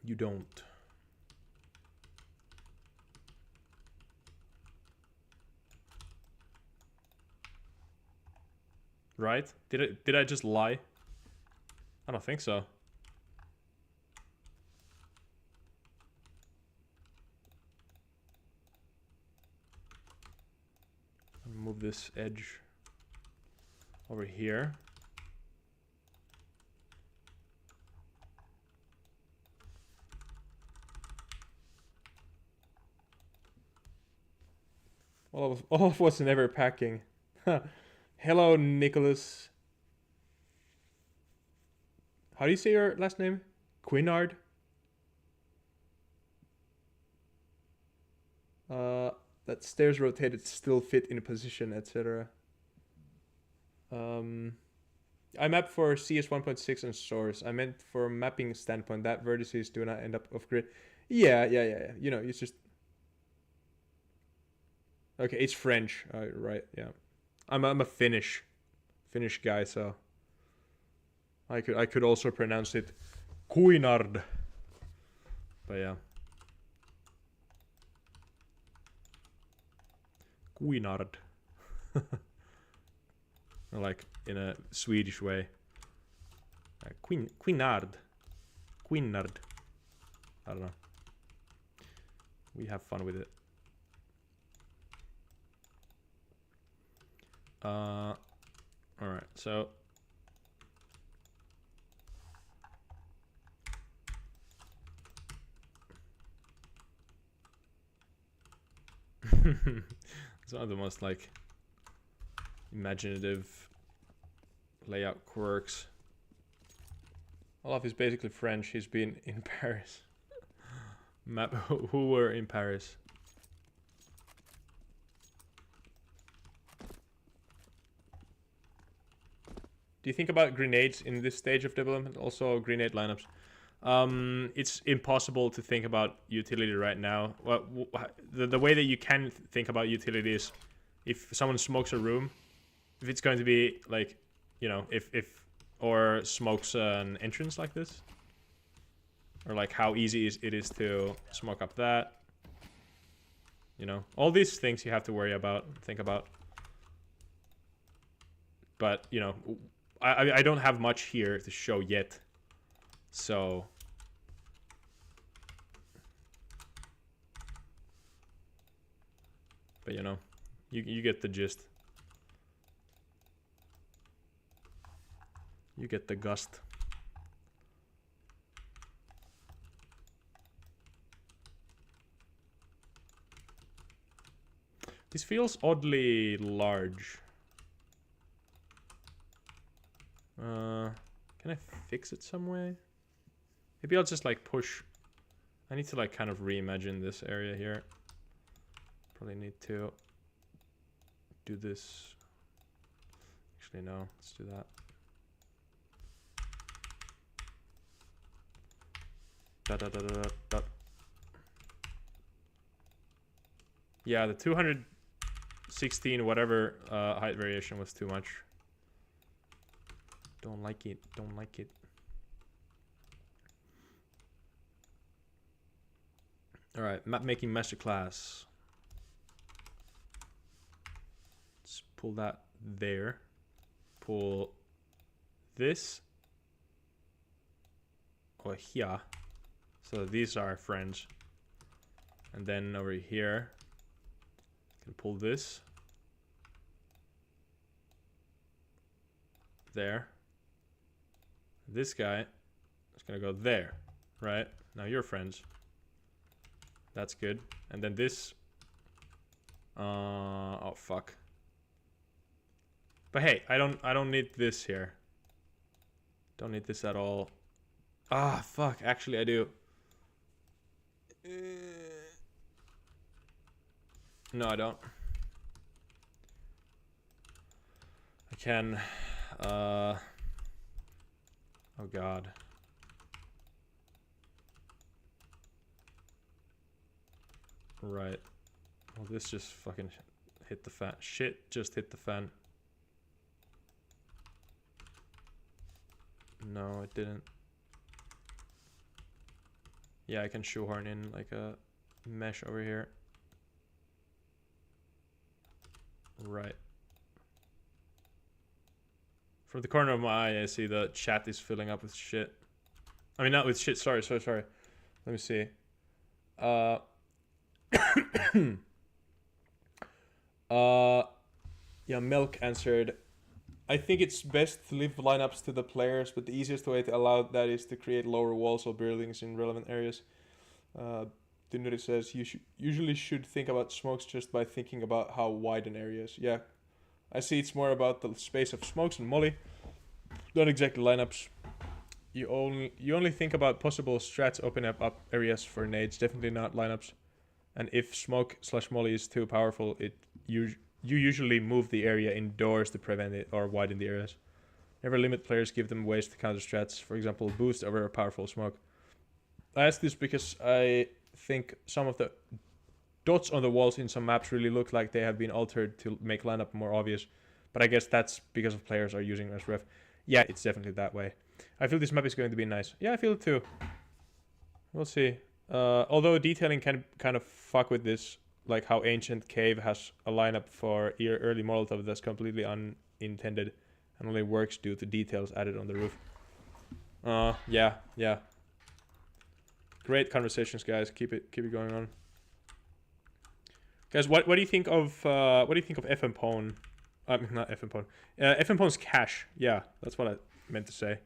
you don't. Right? Did I just lie? I don't think so. Move this edge over here. All of us never packing. Hello, Nicholas. How do you say your last name? Quinard? That stairs rotated still fit in a position, etc. I map for CS 1.6 and source. I meant for mapping standpoint that vertices do not end up off grid. Yeah. It's just... Okay, it's French. Right, yeah. I'm a Finnish guy, so I could also pronounce it Kuinard. But yeah. Kuinard. Like in a Swedish way. Quinard. I don't know. We have fun with it. All right, so it's one of the most like imaginative layout quirks. Olaf is basically French. He's been in Paris. Map who were in Paris? Do you think about grenades in this stage of development? Also grenade lineups. It's impossible to think about utility right now. Well, the way that you can think about utility is if someone smokes a room, if it's going to be like, you know, if or smokes an entrance like this, or like how easy it is to smoke up that. You know, all these things you have to worry about, think about. But you know, I don't have much here to show yet, so. But you know, you get the gist. You get the gust. This feels oddly large. Can I fix it some way? Maybe I'll just like push. I need to like kind of reimagine this area here. Probably need to do this. Actually, no. Let's do that. Yeah, the 216 whatever height variation was too much. Don't like it. Don't like it. All right, map making masterclass. Let's pull that there. Pull this. Or here. So these are friends. And then over here, I can pull this. There. This guy is gonna go there, right? Now you're friends. That's good. And then this. Oh fuck. But hey, I don't need this here. Don't need this at all. Ah, fuck. Actually, I do. No, I don't. I can. Oh god. Right. Well, this just fucking hit the fan. Shit just hit the fan. No, it didn't. Yeah, I can shoehorn in like a mesh over here. Right. From the corner of my eye, I see the chat is filling up with shit. I mean, not with shit. Sorry. Let me see. Yeah, Milk answered. I think it's best to leave lineups to the players, but the easiest way to allow that is to create lower walls or buildings in relevant areas. Dinuri says you usually should think about smokes just by thinking about how wide an area is. Yeah, I see it's more about the space of smokes and molly, not exactly lineups. You only think about possible strats opening up areas for nades, definitely not lineups. And if smoke/molly is too powerful, you usually move the area indoors to prevent it or widen the areas. Never limit players, give them ways to counter strats. For example, boost over a powerful smoke. I ask this because I think some of the dots on the walls in some maps really look like they have been altered to make lineup more obvious. But I guess that's because of players are using SREF. Yeah, it's definitely that way. I feel this map is going to be nice. Yeah, I feel it too. We'll see. Although detailing can kind of fuck with this, like how Ancient Cave has a lineup for early Molotov that's completely unintended and only works due to details added on the roof. Yeah. Great conversations, guys. Keep it going on. Guys, what do you think of FM Pwn? I mean, not FMPwn. FMPwn's cache. Yeah, that's what I meant to say.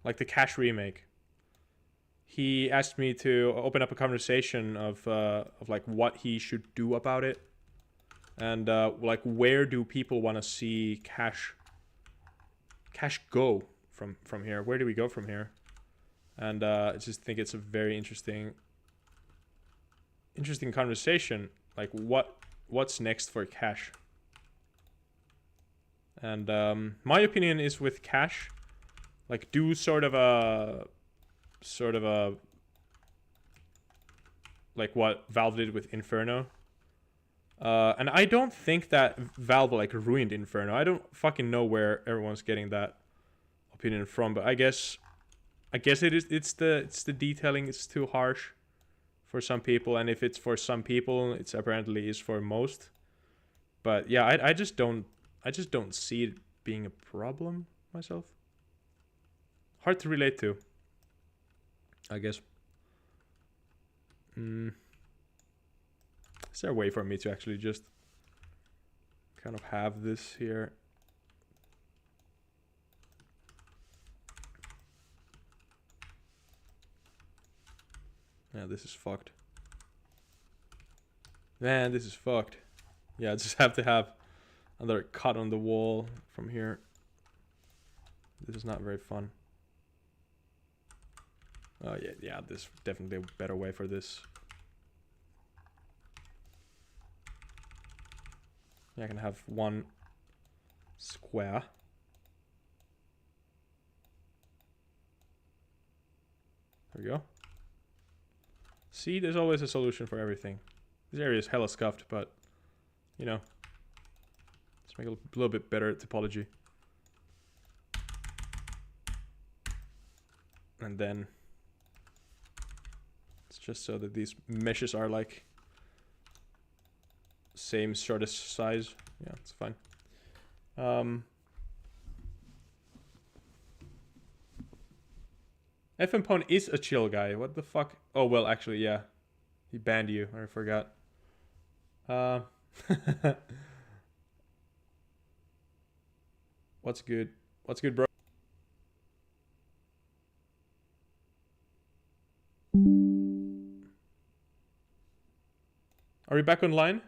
Like the cache remake. He asked me to open up a conversation of like what he should do about it, and like where do people want to see cache go from here? Where do we go from here? And I just think it's a very interesting conversation. Like what's next for cache? And my opinion is with cache, like do sort of a like what Valve did with Inferno. And I don't think that Valve like ruined Inferno. I don't fucking know where everyone's getting that opinion from, but I guess it's the detailing. It's too harsh for some people, and if it's for some people, it's apparently is for most. But yeah, I just don't see it being a problem myself. Hard to relate to, I guess. Is there a way for me to actually just kind of have this here? Yeah, this is fucked. Man, this is fucked. Yeah, I just have to have another cut on the wall from here. This is not very fun. Oh yeah, this is definitely a better way for this. Yeah, I can have one square. There we go. See, there's always a solution for everything. This area is hella scuffed, but you know, let's make it a little bit better topology. And then it's just so that these meshes are like same sort of size. Yeah, it's fine. FMPwn is a chill guy. What the fuck? Oh, well, actually, yeah. He banned you. I forgot. What's good? What's good, bro? Are we back online?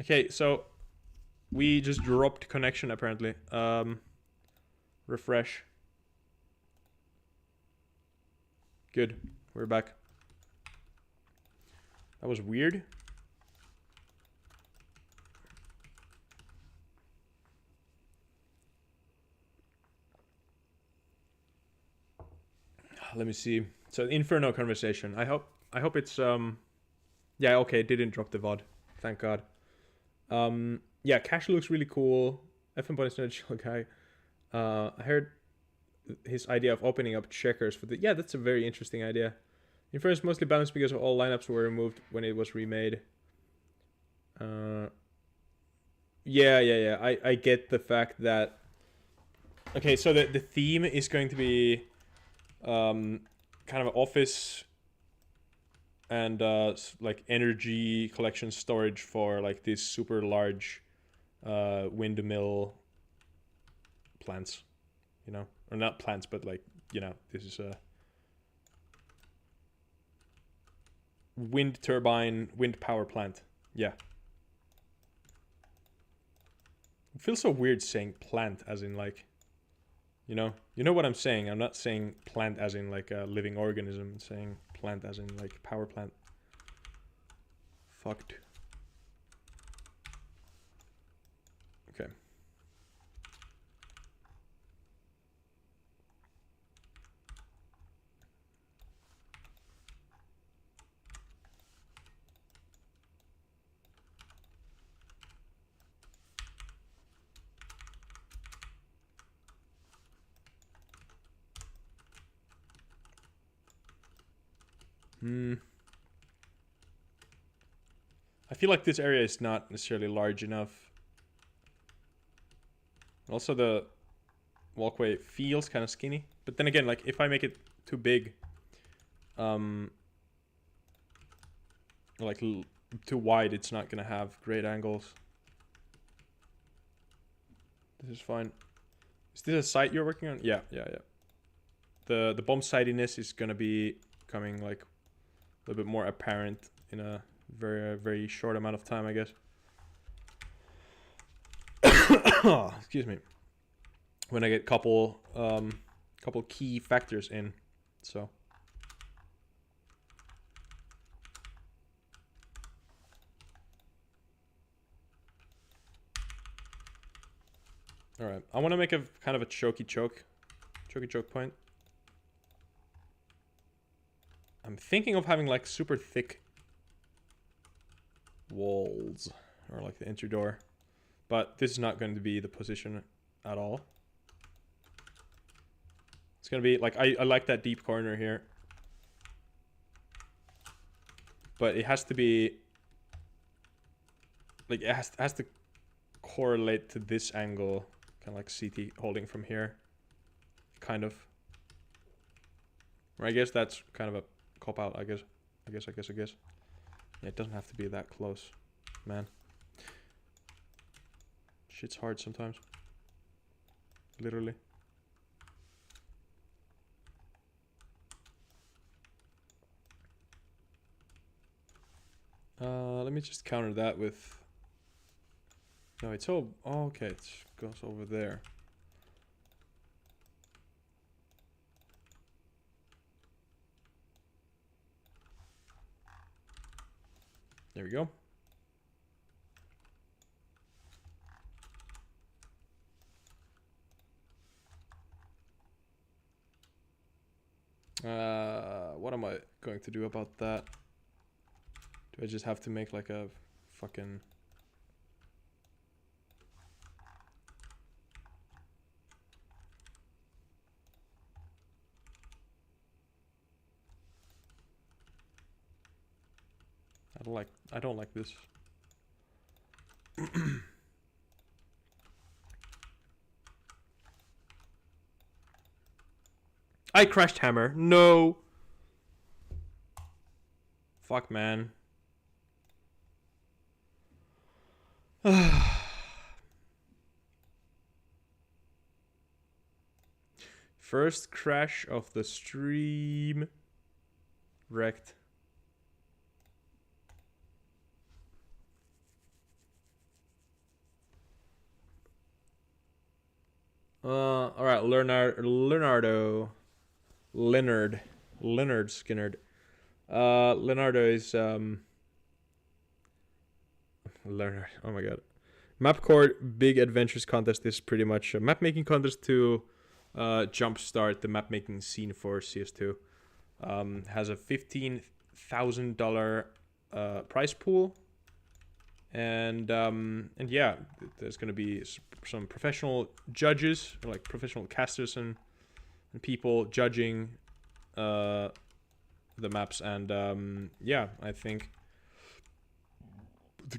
Okay, so we just dropped connection apparently. Refresh. Good. We're back. That was weird. Let me see. So Inferno conversation. I hope it's yeah, okay, it didn't drop the VOD. Thank God. Yeah, cache looks really cool. FMPwn is not a chill guy. I heard his idea of opening up checkers for the... Yeah, that's a very interesting idea. Inferno is mostly balanced because all lineups were removed when it was remade. Yeah. I get the fact that... Okay, so the theme is going to be kind of office and like energy collection storage for like these super large windmill plants, you know, or not plants, but like, you know, this is a wind turbine, wind power plant. Yeah. It feels so weird saying plant as in like, you know what I'm saying. I'm not saying plant as in like a living organism. I'm saying plant as in like power plant. Fucked. Okay. I feel like this area is not necessarily large enough. Also, the walkway feels kind of skinny. But then again, like if I make it too big, like too wide, it's not gonna have great angles. This is fine. Is this a site you're working on? Yeah. The bomb sightiness is gonna be coming like a little bit more apparent in a very short amount of time, I guess. Excuse me. When I get couple key factors in, so. All right, I want to make a kind of a choky choke point. I'm thinking of having like super thick walls or like the entry door, but this is not going to be the position at all. It's gonna be like I like that deep corner here, but it has to be like it has to correlate to this angle, kind of like CT holding from here, kind of. Or I guess that's kind of a cop out. I guess. Yeah, it doesn't have to be that close, man. Shit's hard sometimes. Literally. Let me just counter that with... No, it's all... Oh, okay, it goes over there. There we go. What am I going to do about that? Do I just have to make like a fucking... I don't like this. I crashed hammer. No. Fuck, man. First crash of the stream. Wrecked. All right, Leonard Skinnerd. Leonardo is Leonard. Oh my god. Mapcore Big Adventures contest is pretty much a map making contest to jumpstart the map making scene for CS2. Has a $15,000 prize pool. And yeah, there's going to be some professional judges, or like professional casters and people judging the maps. And yeah, I think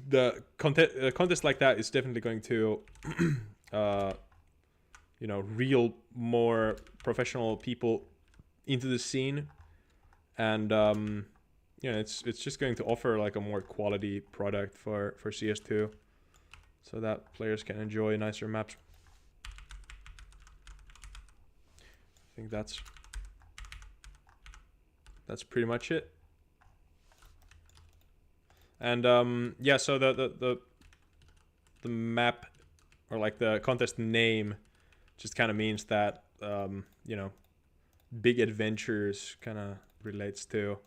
the contest like that is definitely going to you know, reel more professional people into the scene. And you know, it's just going to offer like a more quality product for CS2, so that players can enjoy nicer maps. I think that's pretty much it. And yeah, so the map, or like the contest name, just kind of means that you know, Big Adventures kind of relates to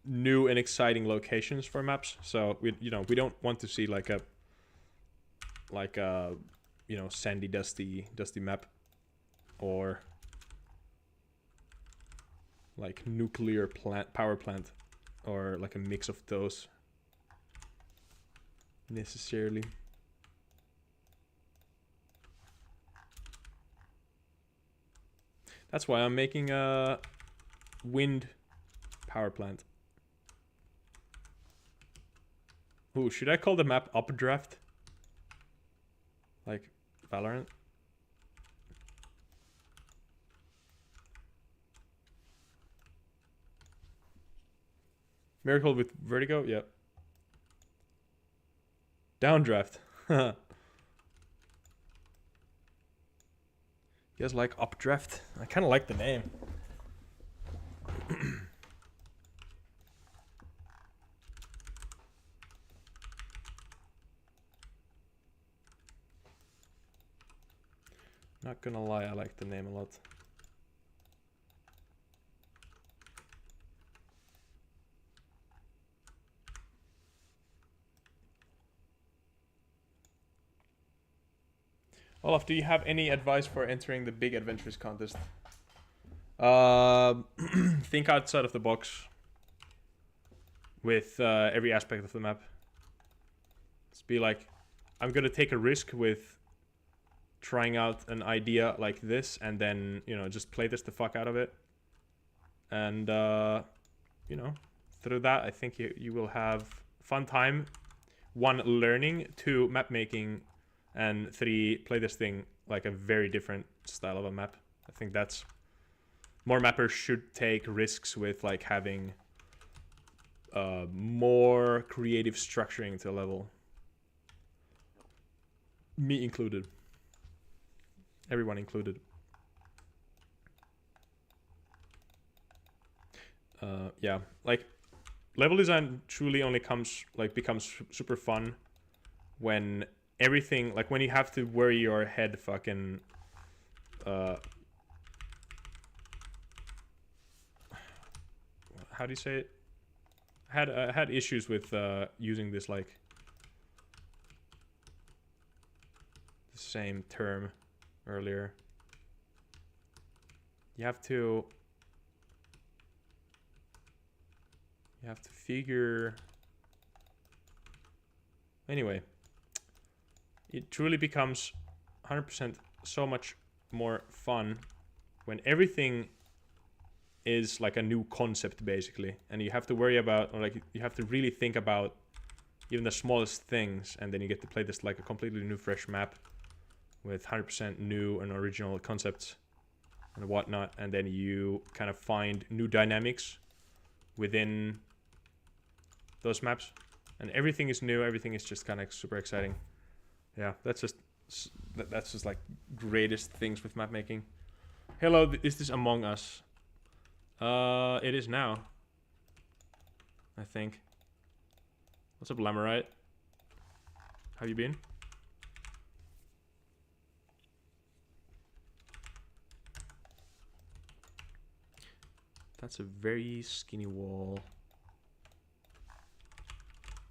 new and exciting locations for maps. So we don't want to see like a you know, sandy dusty map, or like nuclear power plant, or like a mix of those necessarily. That's why I'm making a wind power plant. Ooh, should I call the map Updraft? Like Valorant? Miracle with vertigo, yep. Downdraft. You guys like updraft? I kind of like the name. Not gonna lie, I like the name a lot. Olaf, do you have any advice for entering the Big Adventures contest? Think outside of the box with every aspect of the map. Just be like, I'm gonna take a risk with trying out an idea like this, and then, you know, just play this the fuck out of it. And, you know, through that, I think you will have fun time. 1, learning, 2, map making, and 3, play this thing like a very different style of a map. I think that's... More mappers should take risks with like having more creative structuring to a level. Me included. Everyone included. Yeah, like level design truly only becomes super fun when everything, like when you have to worry your head fucking how do you say it? I had issues with using this like the same term earlier. You have to figure. Anyway, it truly becomes 100% so much more fun when everything is like a new concept basically, and you have to worry about, or like you have to really think about even the smallest things, and then you get to play this like a completely new fresh map with 100% new and original concepts and whatnot, and then you kind of find new dynamics within those maps, and everything is new, everything is just kind of super exciting. Yeah, that's just like greatest things with map making. Hello, is this Among Us? It is now, I think. What's up, Lamorite? How you been? That's a very skinny wall.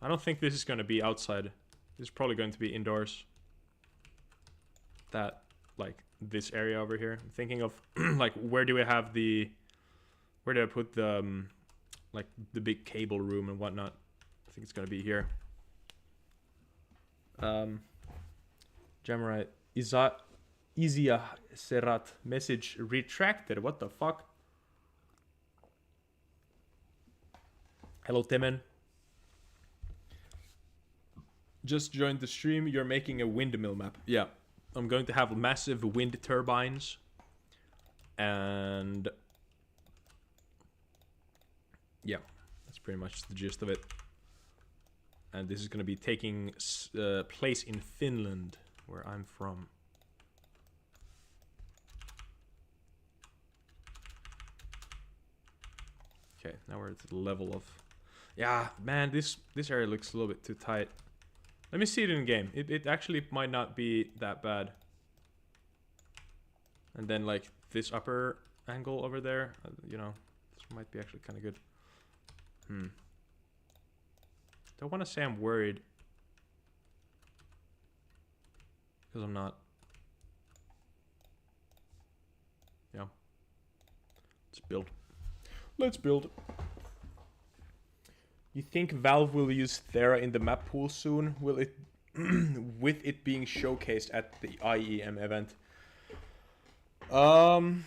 I don't think this is going to be outside. This is probably going to be indoors. That, like, this area over here. I'm thinking of, like, where do I have the... Where do I put the, like, the big cable room and whatnot? I think it's going to be here. Jamorite. Izia Serat. Message retracted. What the fuck? Hello, Temen. Just joined the stream. You're making a windmill map. Yeah. I'm going to have massive wind turbines. And... yeah, that's pretty much the gist of it. And this is going to be taking place in Finland, where I'm from. Okay, now we're at the level of... yeah, man, this area looks a little bit too tight. Let me see it in game. It actually might not be that bad. And then, like, this upper angle over there, you know, this might be actually kind of good. Don't want to say I'm worried, because I'm not. Yeah. Let's build. Let's build. You think Valve will use Thera in the map pool soon? Will it, with it being showcased at the IEM event? I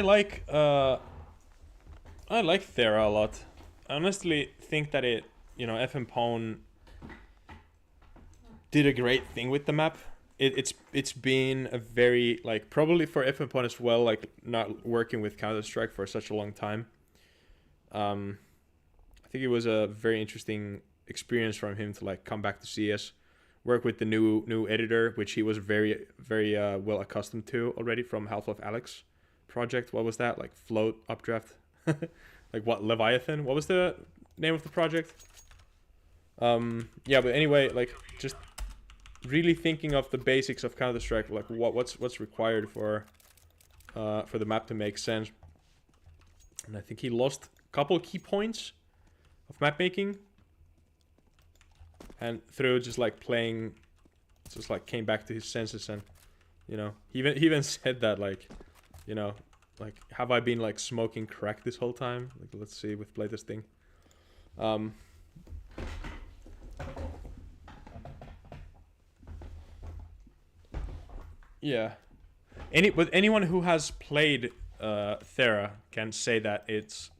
like Thera a lot. I honestly think that it, you know, FM Pwn did a great thing with the map. it's been a very, like, probably for FMPON as well, like, not working with Counter-Strike for such a long time. I think it was a very interesting experience from him to like come back to CS, work with the new editor, which he was very well accustomed to already from Half-Life Alyx project. What was that, like, Float Updraft? Like, what, Leviathan? What was the name of the project? Yeah, but anyway, like, just really thinking of the basics of Counter-Strike, like what's required for the map to make sense. And I think he lost a couple key points of map making, and through just like playing, just like came back to his senses. And you know, he even said that, like, you know, like, have I been like smoking crack this whole time? Like, let's see with playtesting. Yeah. But anyone who has played Thera can say that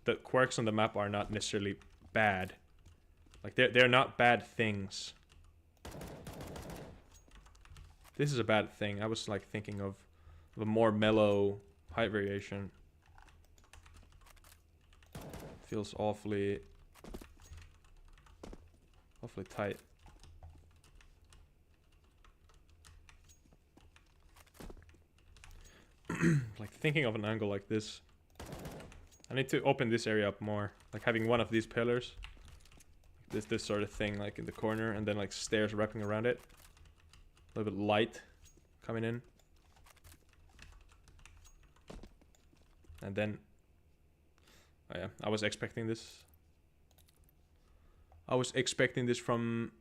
the quirks on the map are not necessarily bad. Like, they're not bad things. This is a bad thing. I was like thinking of a more mellow height variation. Feels awfully tight. Like, thinking of an angle like this. I need to open this area up more. Like, having one of these pillars. This sort of thing, like, in the corner, and then like stairs wrapping around it. A little bit light coming in. And then, oh yeah, I was expecting this. I was expecting this from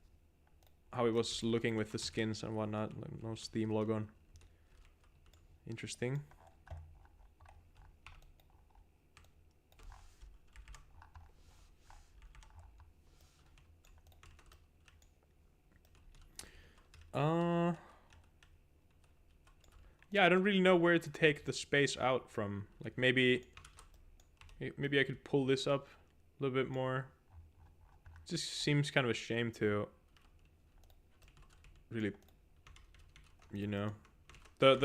how it was looking with the skins and whatnot. Like, no Steam logo on. Interesting. Yeah, I don't really know where to take the space out from. Like, maybe I could pull this up a little bit more. It just seems kind of a shame to really, you know, the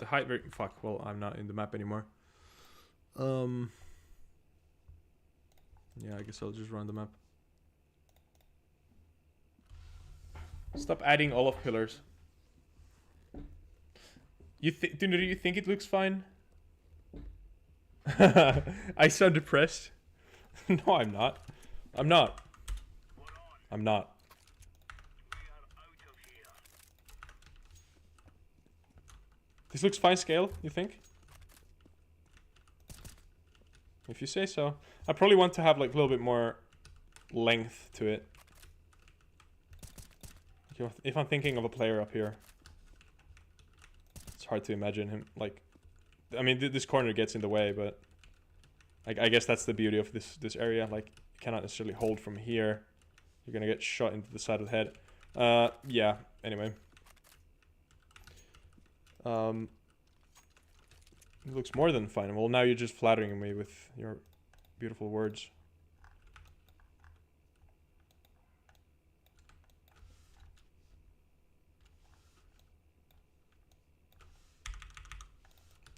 height. Fuck. Well, I'm not in the map anymore. Yeah, I guess I'll just run the map. Stop adding all of pillars. Do you think it looks fine? I sound depressed. No, I'm not. I'm not. I'm not. This looks fine scale, you think? If you say so. I probably want to have like a little bit more length to it. If I'm thinking of a player up here, it's hard to imagine him, like, I mean, this corner gets in the way, but like, I guess that's the beauty of this area. Like, you cannot necessarily hold from here. You're gonna get shot into the side of the head. Yeah, anyway. It looks more than fine. Well, now you're just flattering me with your beautiful words.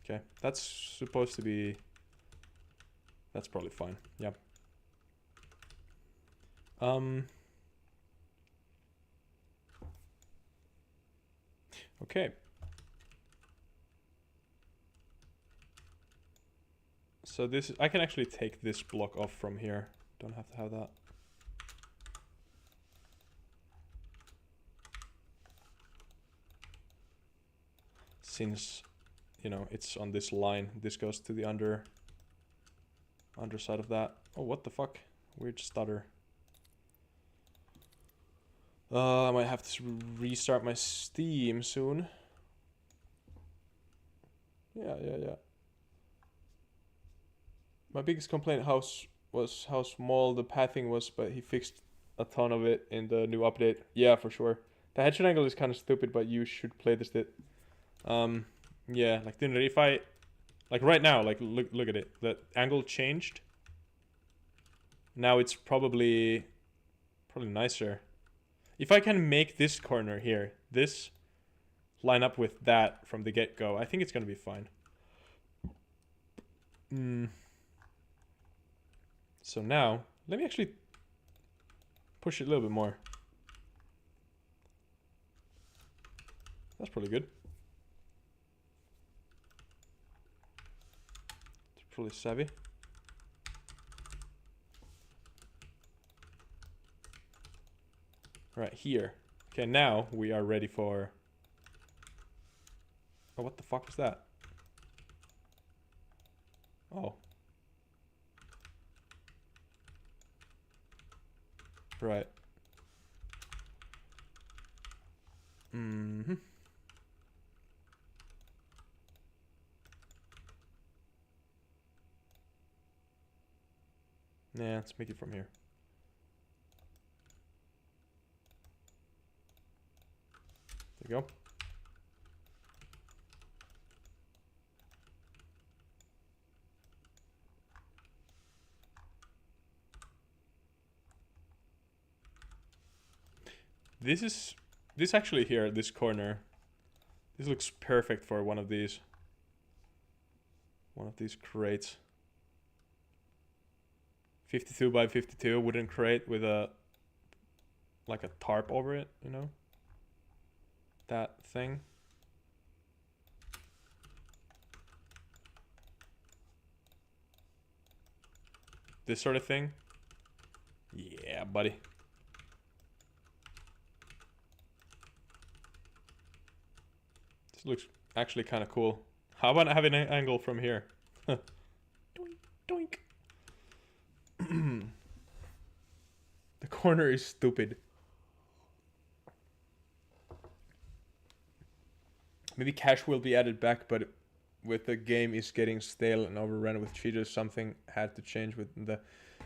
Okay, that's supposed to be... That's probably fine. Yep. Okay. So this, I can actually take this block off from here. Don't have to have that. Since, you know, it's on this line, this goes to the underside of that. Oh, what the fuck? Weird stutter. I might have to restart my Steam soon. Yeah. My biggest complaint was how small the pathing was, but he fixed a ton of it in the new update. Yeah, for sure. The headshot angle is kind of stupid, but you should play this bit. Yeah, like, if I, like, right now, like, look at it. The angle changed. Now it's probably nicer. If I can make this corner here, this, line up with that from the get-go, I think it's gonna be fine. So now, let me actually push it a little bit more. That's probably good. It's probably savvy. Right here. Okay, now we are ready for... Oh, what the fuck was that? Oh. Right. Mm-hmm. Yeah, let's make it from here. There you go. This actually here, this corner, this looks perfect for one of these crates. 52 by 52 wooden crate with a like a tarp over it, you know? That thing. This sort of thing. Yeah, buddy. This looks actually kind of cool. How about having an angle from here? Doink, doink. The corner is stupid. Maybe cash will be added back, but with the game is getting stale and overrun with cheaters, something had to change with the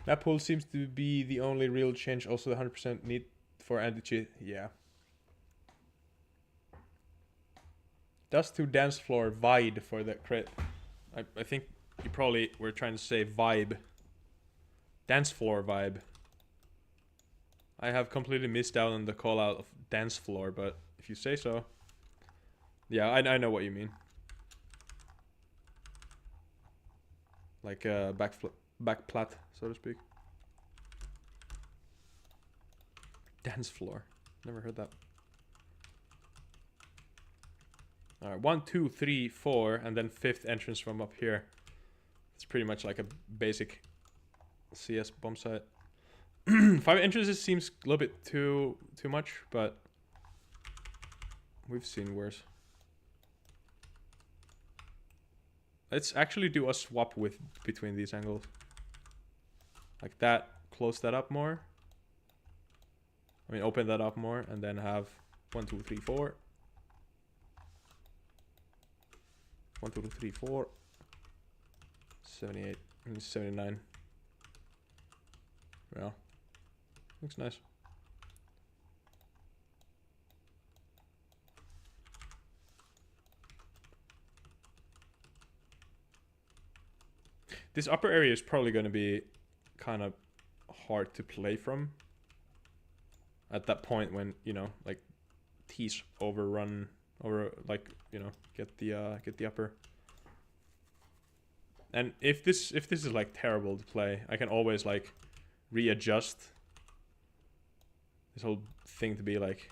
map pool seems to be the only real change. Also, the 100% need for anti-cheat. Yeah. Dust to dance floor vibe for the crit. I think you probably were trying to say vibe. Dance floor vibe. I have completely missed out on the call out of dance floor, but if you say so. Yeah, I know what you mean. Like back plat, so to speak. Dance floor. Never heard that. Alright, 1, 2, 3, 4, and then 5th entrance from up here. It's pretty much like a basic CS bomb site. 5 entrances seems a little bit too much, but we've seen worse. Let's actually do a swap with between these angles. Like that, close that up more. I mean, open that up more, and then have 1, 2, 3, 4. 1, 2, 3, 4. 78 and 79. Yeah. Looks nice. This upper area is probably going to be kind of hard to play from. At that point when, you know, like T's overrun over, like, you know, get the upper. And if this is like terrible to play, I can always like readjust this whole thing to be like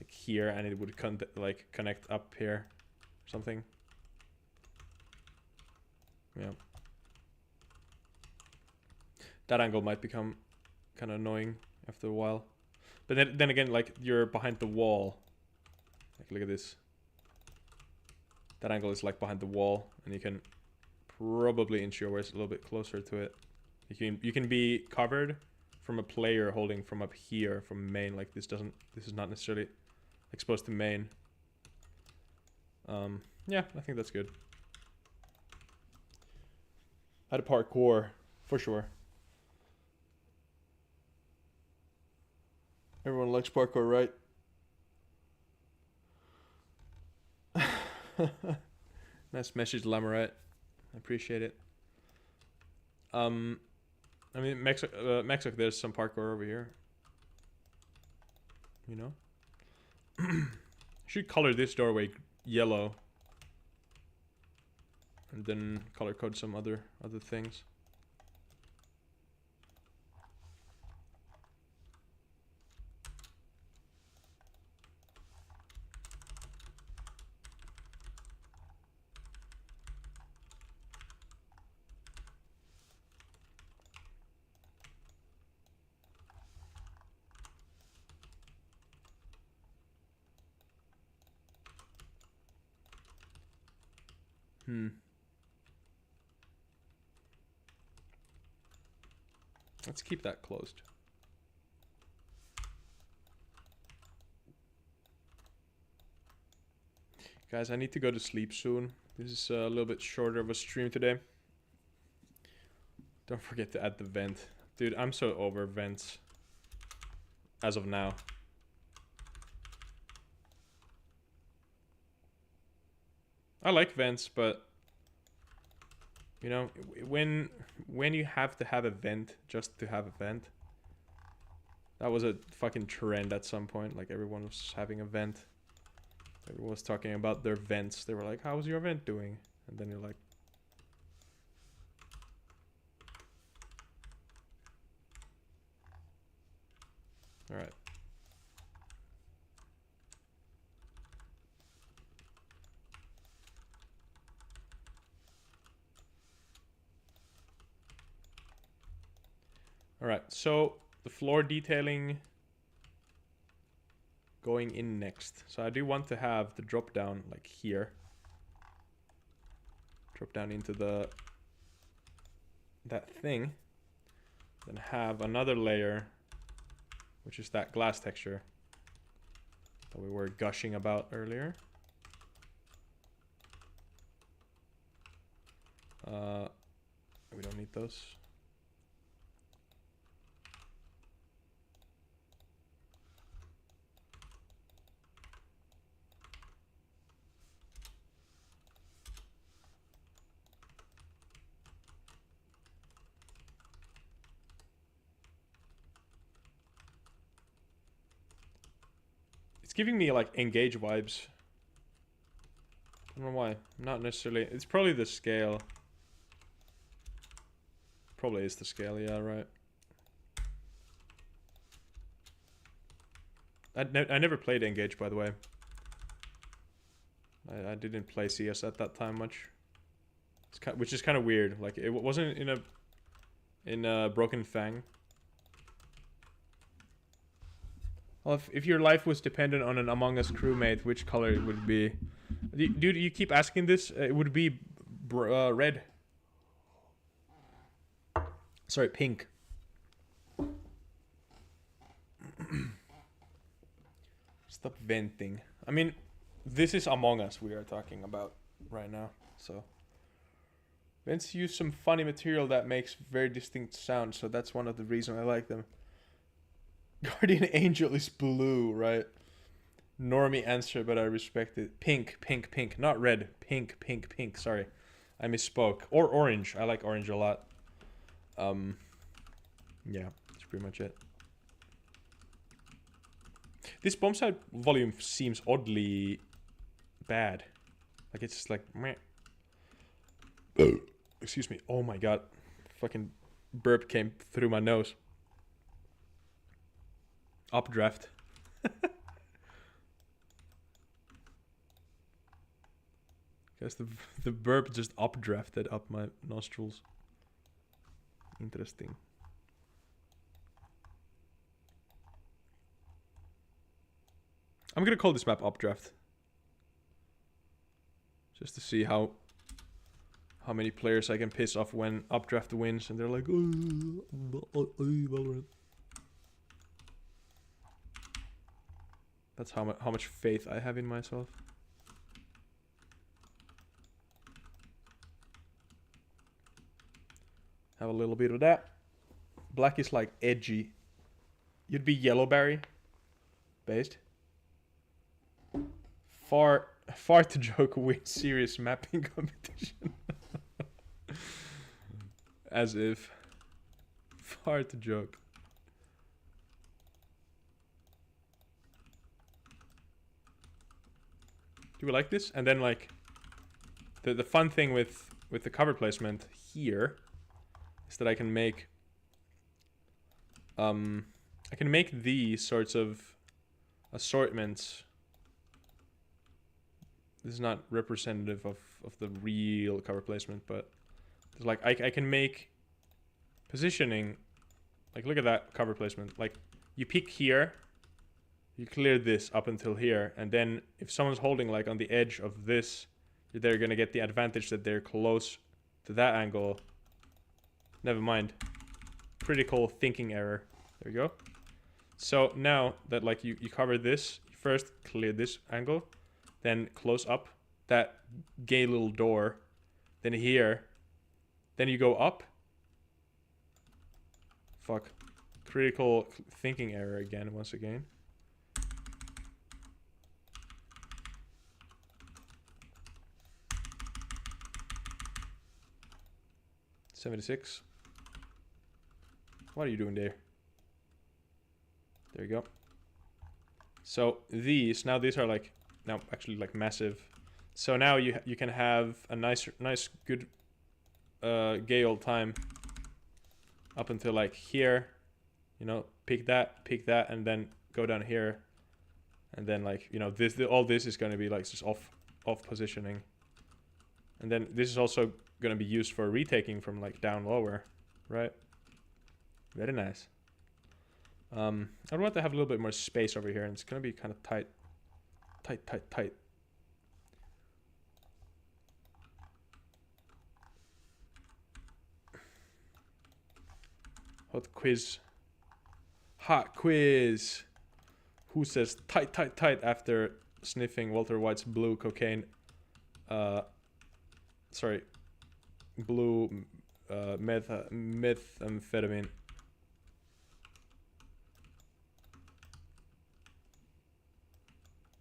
here, and it would connect up here or something. Yeah. That angle might become kind of annoying after a while. But then again, like, you're behind the wall. Like, look at this. That angle is like behind the wall, and you can probably inch your waist a little bit closer to it. You can be covered from a player holding from up here from main. Like, this is not necessarily exposed to main. Yeah, I think that's good. Add a parkour for sure. Everyone likes parkour, right? Nice message, Lamoret. I appreciate it. I mean, Mexico, there's some parkour over here. You know? Should color this doorway yellow. And then color code some other things. Let's keep that closed. Guys, I need to go to sleep soon. This is a little bit shorter of a stream today. Don't forget to add the vent. Dude, I'm so over vents. As of now. I like vents, but you know, when you have to have a vent just to have a vent, that was a fucking trend at some point. Like everyone was having a vent. Everyone was talking about their vents. They were like, "How's your vent doing?" And then you're like, "All right." Alright, so the floor detailing going in next. So I do want to have the drop down like here. Drop down into that thing. Then have another layer, which is that glass texture that we were gushing about earlier. We don't need those. It's giving me like Engage vibes. I don't know why. Not necessarily. It's probably the scale. Probably is the scale, yeah, right. I never played Engage, by the way. I didn't play CS at that time much. Which is kind of weird. Like, it wasn't in a Broken Fang. Well, if your life was dependent on an Among Us crewmate, which color it would be? Dude, you keep asking this. It would be red. Sorry, pink. Stop venting. I mean, this is Among Us we are talking about right now, so. Vents use some funny material that makes very distinct sounds, so that's one of the reasons I like them. Guardian Angel is blue, right? Normie answer, but I respect it. Pink, pink, pink. Not red. Pink, pink, pink. Sorry. I misspoke. Or orange. I like orange a lot. Yeah, that's pretty much it. This bomb side volume seems oddly bad. Like it's just like meh. Excuse me. Oh my god. Fucking burp came through my nose. Updraft. Guess the burp just updrafted up my nostrils. Interesting. I'm gonna call this map Updraft. Just to see how many players I can piss off when Updraft wins and they're like, oh, Valorant. That's how much faith I have in myself. Have a little bit of that. Black is like edgy. You'd be Yellowberry based. Far to joke win serious mapping competition. As if. Far to joke. Do we like this? And then like the fun thing with the cover placement here is that I can make these sorts of assortments. This is not representative of the real cover placement, but it's like I can make positioning. Like, look at that cover placement. Like, you pick here, you clear this up until here, and then if someone's holding like on the edge of this, they're gonna get the advantage that they're close to that angle. Never mind. Critical thinking error. There we go. So now that like you cover this, you first clear this angle, then close up that gay little door, then here, then you go up. Fuck. Critical thinking error again, once again. $76. What are you doing there? There you go. So these are like now actually like massive. So now you can have a nice good gay old time up until like here. You know, pick that, and then go down here, and then like, you know, all this is going to be like just off positioning, and then this is also going to be used for retaking from like down lower, right? Very nice. I'd want to have a little bit more space over here, and it's going to be kind of tight. Hot quiz. Who says tight after sniffing Walter White's blue cocaine? Sorry, blue methamphetamine.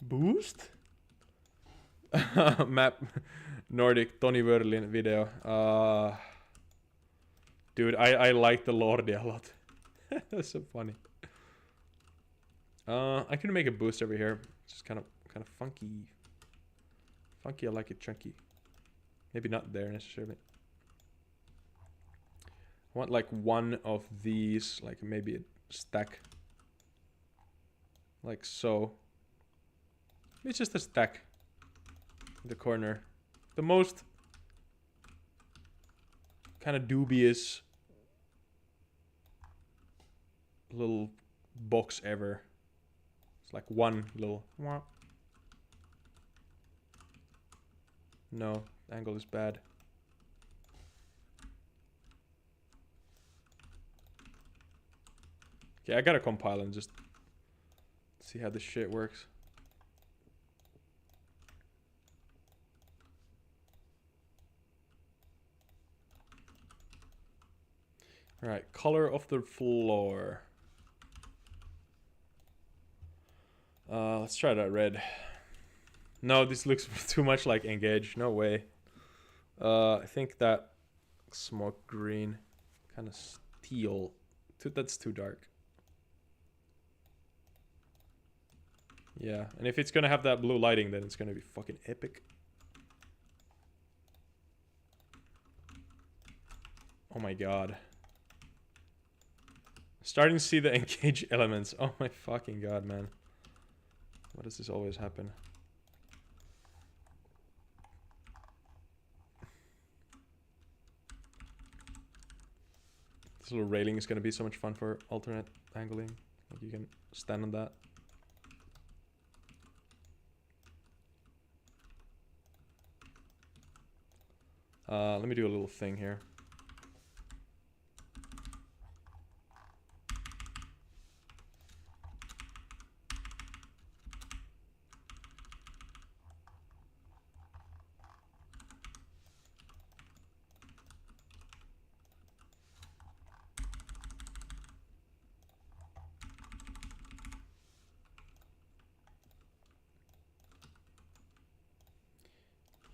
Boost? Map Nordic Tony Verlin video. Dude, I like the Lordi a lot. That's so funny. I can make a boost over here. It's just kind of funky. Funky, I like it chunky. Maybe not there necessarily. I want like one of these, like maybe a stack. Like so. It's just a stack in the corner. The most kind of dubious little box ever. It's like one little. No, the angle is bad. Okay, I gotta compile and just see how this shit works. Alright, color of the floor. Let's try that red. No, this looks too much like engage. No way. I think that smoke green, kind of steel. That's too dark. Yeah, and if it's gonna have that blue lighting, then it's gonna be fucking epic. Oh my god. Starting to see the engage elements. Oh my fucking god, man. Why does this always happen? This little railing is going to be so much fun for alternate angling. Like you can stand on that. Let me do a little thing here.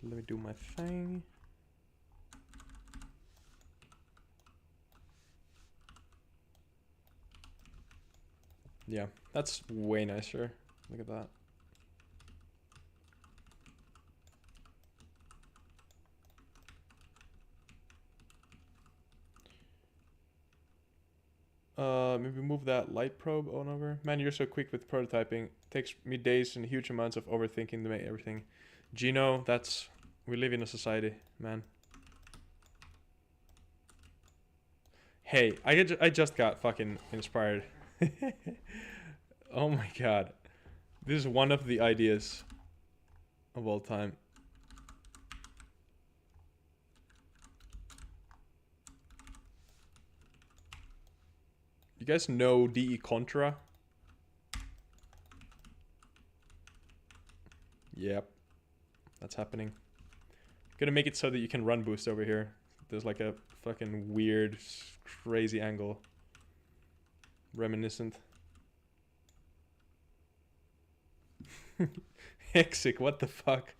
Let me do my thing. Yeah, that's way nicer. Look at that. maybe move that light probe on over. Man, you're so quick with prototyping. Takes me days and huge amounts of overthinking to make everything. Gino, that's... We live in a society, man. Hey, I just got fucking inspired. Oh my god. This is one of the ideas of all time. You guys know DE Contra? Yep. That's happening. Gonna make it so that you can run boost over here. There's like a fucking weird, crazy angle. Reminiscent. Hexic, what the fuck?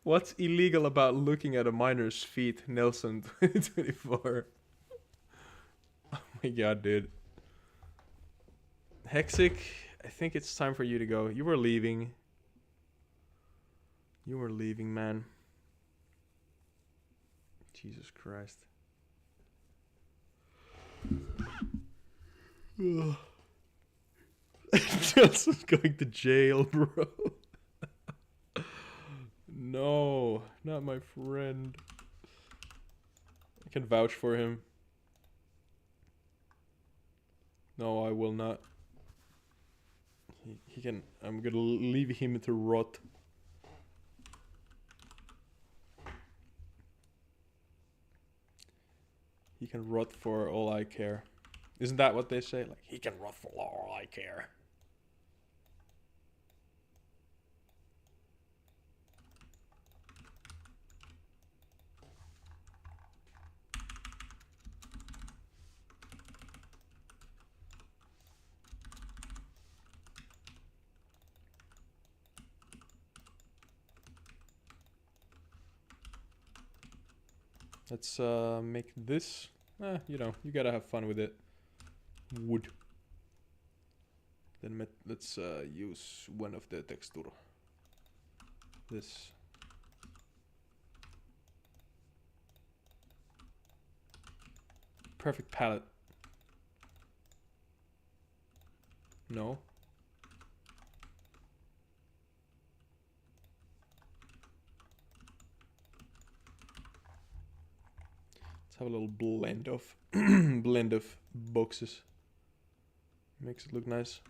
What's illegal about looking at a miner's feet, Nelson 2024? Oh my god, dude. Hexic, I think it's time for you to go. You were leaving. You were leaving, man. Jesus Christ. Nelson's going to jail, bro. No, not my friend. I can vouch for him. No, I will not. He can... I'm gonna leave him to rot. He can rot for all I care. Isn't that what they say? Like, he can rot for all I care. Let's make this. You know, you gotta have fun with it. Wood. Then let's use one of the texture. This. Perfect palette. No. Let's have a little blend of blend of boxes. Makes it look nice.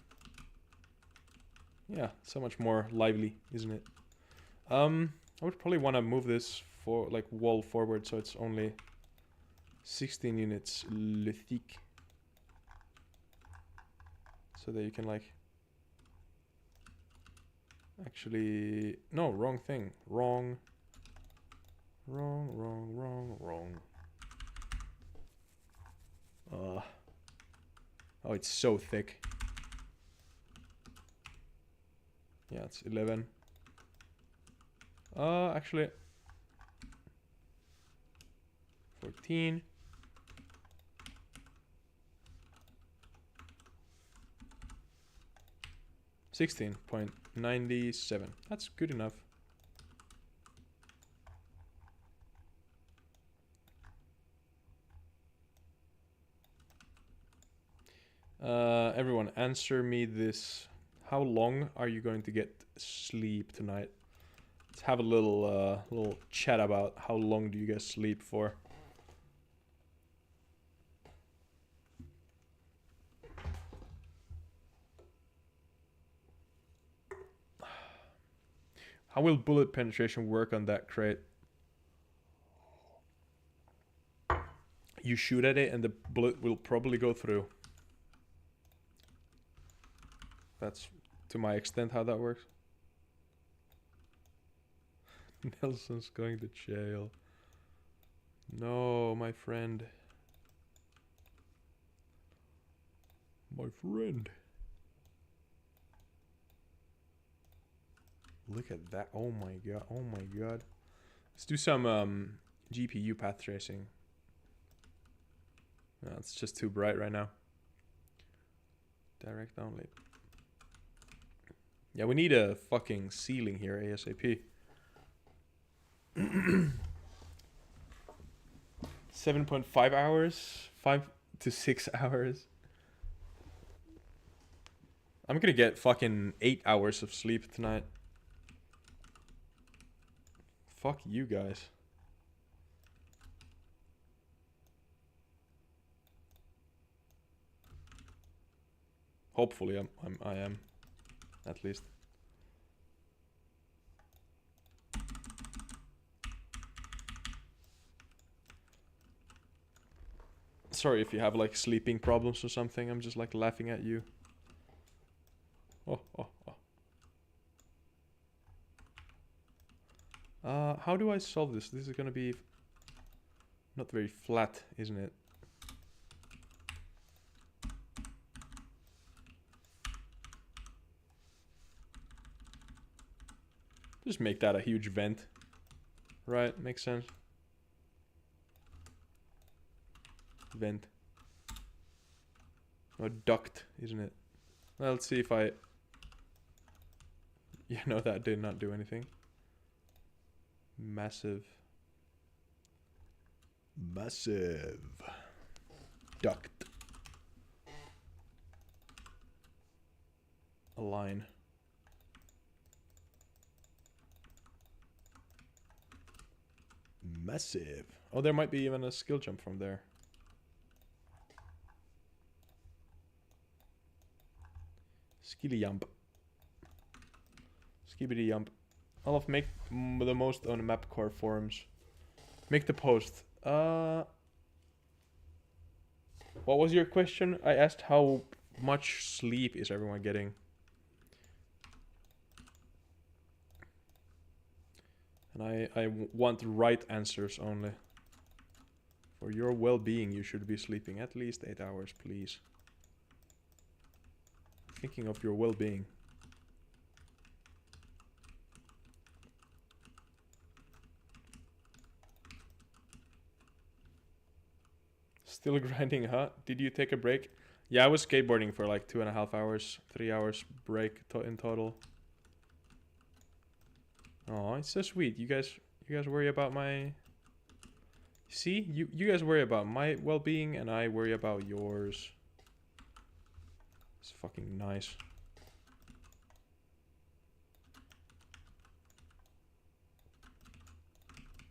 Yeah, so much more lively, isn't it? I would probably want to move this for like wall forward so it's only 16 units le thick. So that you can like actually no, wrong thing. Wrong. Oh, it's so thick. Yeah, it's 11. Actually 14. 16.97. That's good enough. Everyone, answer me this. How long are you going to get sleep tonight? Let's have a little chat about how long do you guys sleep for. How will bullet penetration work on that crate? You shoot at it and the bullet will probably go through. That's to my extent how that works. Nelson's going to jail. No, my friend. My friend. Look at that. Oh my god. Oh my god. Let's do some GPU path tracing. No, it's just too bright right now. Direct only. Yeah, we need a fucking ceiling here ASAP. 7.5 hours, 5 to 6 hours. I'm gonna get fucking 8 hours of sleep tonight. Fuck you guys. Hopefully I am, at least. Sorry if you have like sleeping problems or something. I'm just like laughing at you. Oh. How do I solve this? This is gonna be not very flat, isn't it? Just make that a huge vent. Right, makes sense. Vent. Or duct, isn't it? Well, let's see if I... Yeah, no, that did not do anything. Massive duct. Align. Massive. Oh, there might be even a skill jump from there. Skilly jump. Skibidi jump. I'll make the most on mapcore forums. Make the post. What was your question? I asked how much sleep is everyone getting? And I want right answers only. For your well-being, you should be sleeping at least 8 hours, please. Thinking of your well-being. Still grinding, huh? Did you take a break? Yeah, I was skateboarding for like 2.5 hours, 3 hours break in total. Oh, it's so sweet. You guys worry about my... See? You guys worry about my well-being and I worry about yours. It's fucking nice.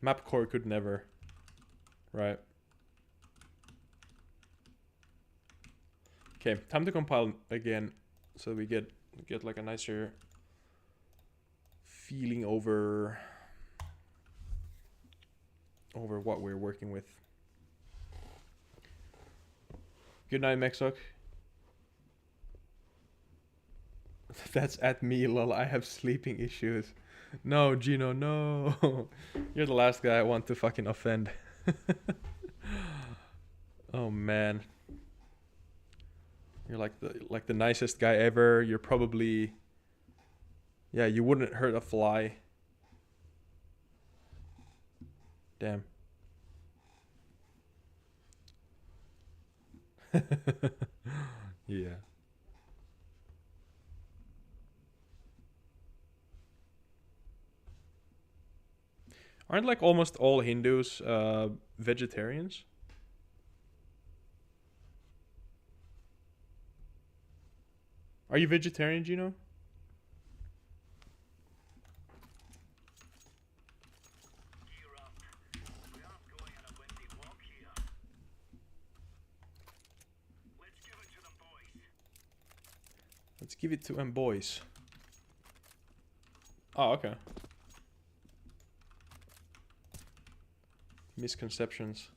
Mapcore could never. Right. Okay, time to compile again so we get like a nicer feeling over what we're working with. Good night, Mexoc. That's at me, lol. I have sleeping issues. No, Gino, no. You're the last guy I want to fucking offend. Oh man. You're like the nicest guy ever. You're probably... Yeah, you wouldn't hurt a fly. Damn. Yeah. Aren't like almost all Hindus vegetarians? Are you vegetarian, Gino? Gear up. We aren't going on a windy walk here. Let's give it to them, boys. Let's give it to them, boys. Oh, okay. Misconceptions.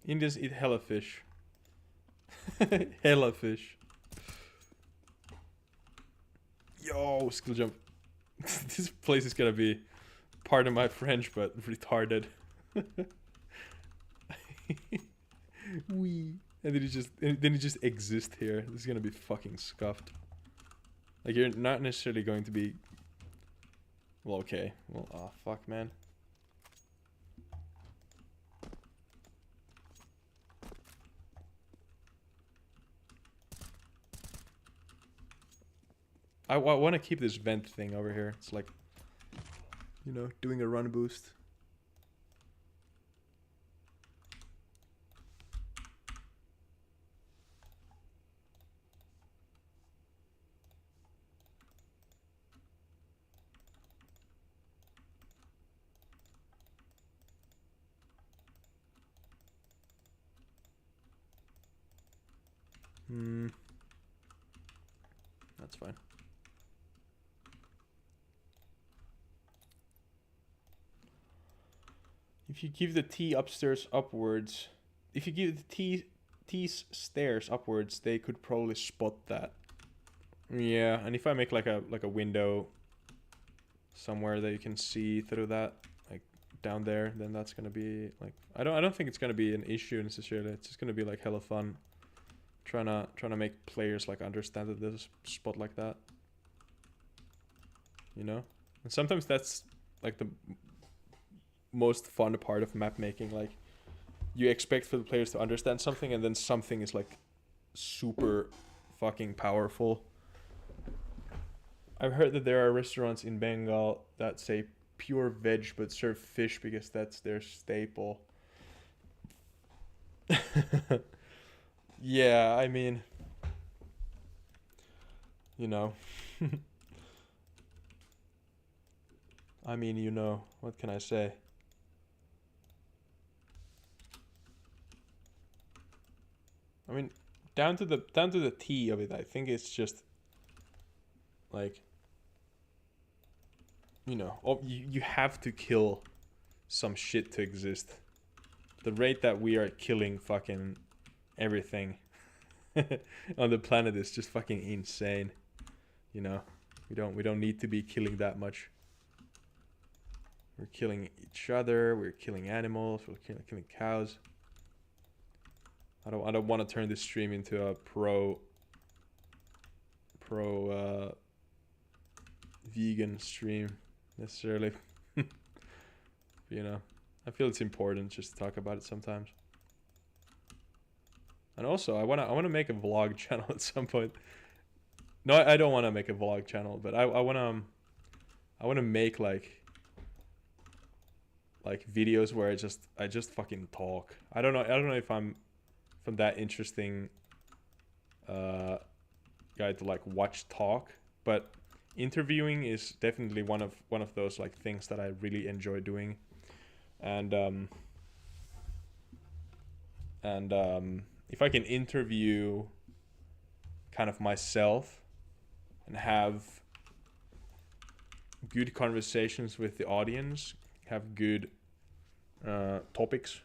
Indians eat hella fish. Hella fish. Yo, skill jump. This place is gonna be, pardon my French, but retarded. Wee. And then you just exist here. This is gonna be fucking scuffed. Like, you're not necessarily going to be... Well, okay. Well, oh, fuck, man. I want to keep this vent thing over here. It's like, you know, doing a run boost. That's fine. If you give the T upstairs upwards, if you give the T's stairs upwards, they could probably spot that. Yeah, and if I make like a window somewhere that you can see through that, like down there, then that's gonna be like I don't think it's gonna be an issue necessarily. It's just gonna be like hella fun. Trying to make players like understand that there's a spot like that. You know? And sometimes that's like the most fun part of map making, like you expect for the players to understand something and then something is like super fucking powerful. I've heard that there are restaurants in Bengal that say pure veg but serve fish because that's their staple. Yeah, I mean, you know. I mean, you know, what can I say? I mean, down to the T of it, I think it's just like, you know, you have to kill some shit to exist. The rate that we are killing fucking everything on the planet is just fucking insane. You know, we don't need to be killing that much. We're killing each other. We're killing animals. We're killing cows. I don't want to turn this stream into a pro vegan stream necessarily. You know, I feel it's important just to talk about it sometimes. And also, I wanna make a vlog channel at some point. No, I don't want to make a vlog channel, but I wanna make like videos where I just fucking talk. I don't know if I'm that interesting guy to like watch talk, but interviewing is definitely one of those like things that I really enjoy doing. And if I can interview kind of myself and have good conversations with the audience, have good topics,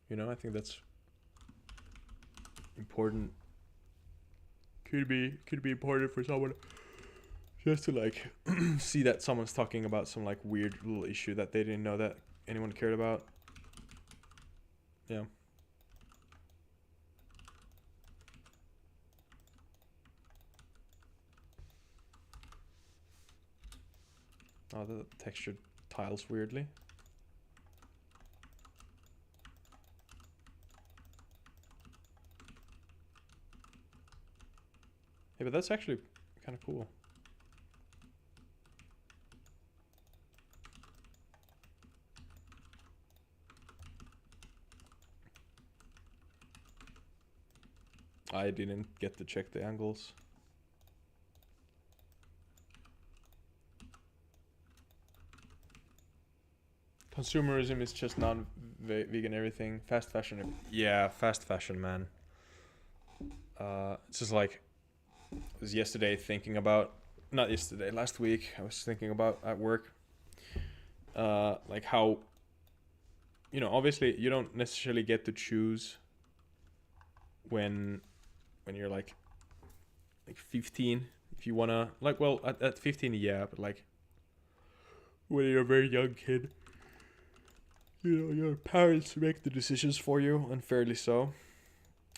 you know, I think that's important. Could be important for someone just to like see that someone's talking about some like weird little issue that they didn't know that anyone cared about. Yeah. Oh, the textured tiles weirdly. Hey, but that's actually kind of cool. I didn't get to check the angles. Consumerism is just non-vegan everything. Fast fashion. Yeah, fast fashion, man. It's just like, I was yesterday thinking about, not yesterday, last week, I was thinking about at work, like how, you know, obviously you don't necessarily get to choose when you're like 15, if you wanna, like, well, at 15, yeah, but like, when you're a very young kid, you know, your parents make the decisions for you, and fairly so.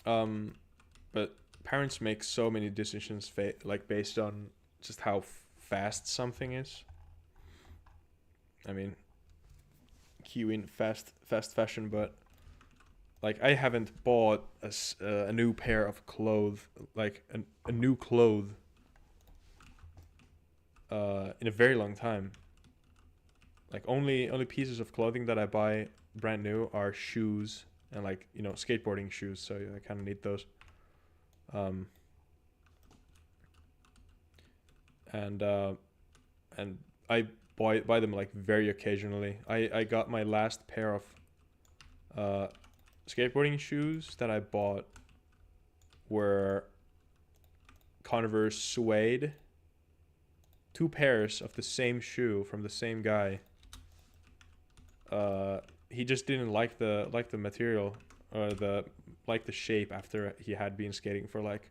But parents make so many decisions like based on just how fast something is. I mean, queuing fast fashion, but like I haven't bought a new pair of clothes, like a new clothes, in a very long time. Like only pieces of clothing that I buy brand new are shoes and like, you know, skateboarding shoes. So I kind of need those. And I buy them like very occasionally. I got my last pair of skateboarding shoes that I bought were Converse suede. 2 pairs of the same shoe from the same guy. He just didn't like the material or the shape after he had been skating for like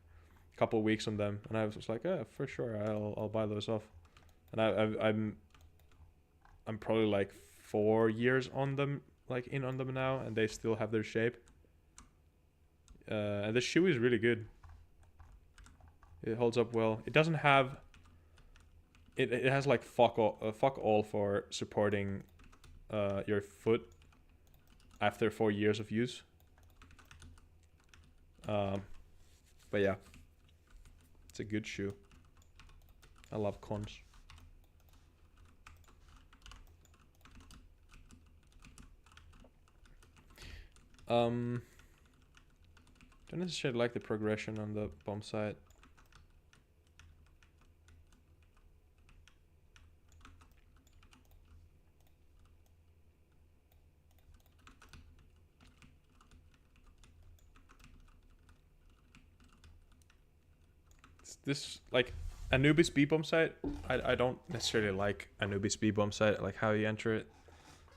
a couple weeks on them, and I was just like, for sure, I'll buy those off. And I'm probably like 4 years on them, like in on them now, and they still have their shape. And the shoe is really good. It holds up well. It doesn't have. It has like fuck all for supporting your foot after 4 years of use. But yeah, it's a good shoe. I love cons. Don't necessarily like the progression on the bomb side. This like Anubis B bomb site. I don't necessarily like Anubis B bomb site, like how you enter it.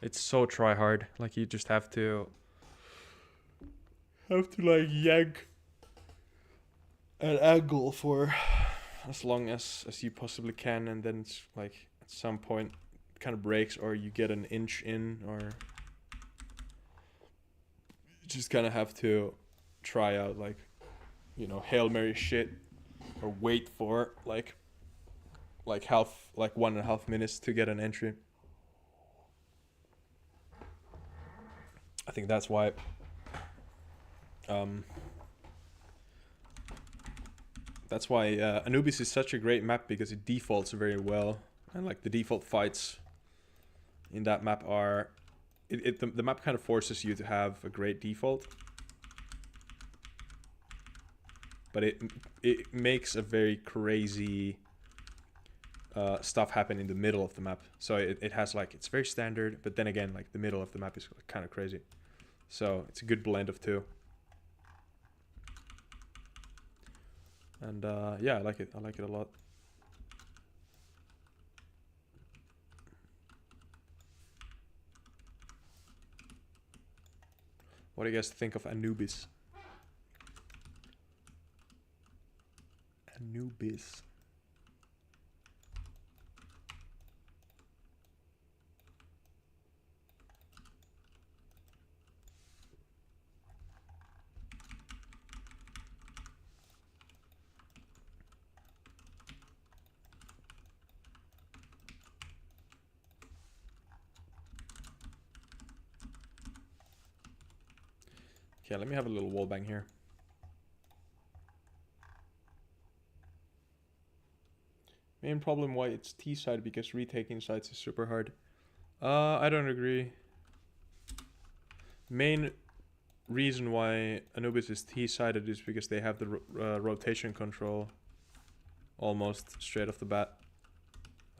It's so try hard. Like you just have to like yank an angle for as long as you possibly can, and then it's like at some point it kind of breaks, or you get an inch in, or you just kind of have to try out like, you know, Hail Mary shit, or wait for like 1.5 minutes to get an entry. I think that's why Anubis is such a great map, because it defaults very well, and like the default fights in that map are the map kind of forces you to have a great default, but it makes a very crazy stuff happen in the middle of the map. So it has like, it's very standard, but then again, like the middle of the map is kind of crazy. So it's a good blend of two. And yeah, I like it. I like it a lot. What do you guys think of Anubis? Anubis. Okay, let me have a little wallbang here. Main problem why it's T-side, because retaking sides is super hard. I don't agree. Main reason why Anubis is T-sided is because they have the rotation control almost straight off the bat.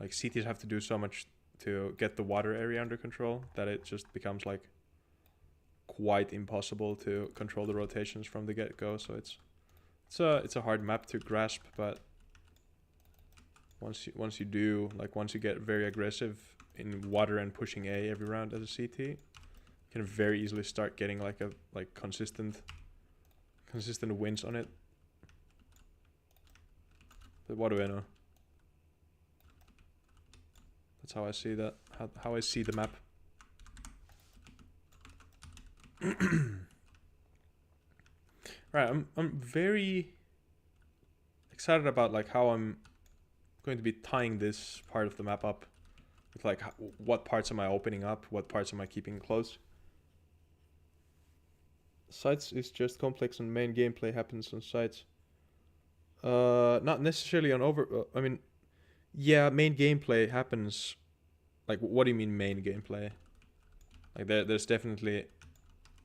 Like CTs have to do so much to get the water area under control that it just becomes like quite impossible to control the rotations from the get-go. So it's a hard map to grasp, but once you do, like once you get very aggressive in water and pushing A every round as a CT, you can very easily start getting like consistent wins on it. But what do I know? That's how I see that. How I see the map. Right, I'm very excited about like how I'm going to be tying this part of the map up with like what parts am I opening up, what parts am I keeping closed. Sites is just complex, and main gameplay happens on sites. Not necessarily on I mean, yeah, main gameplay happens. Like, what do you mean main gameplay? Like there's definitely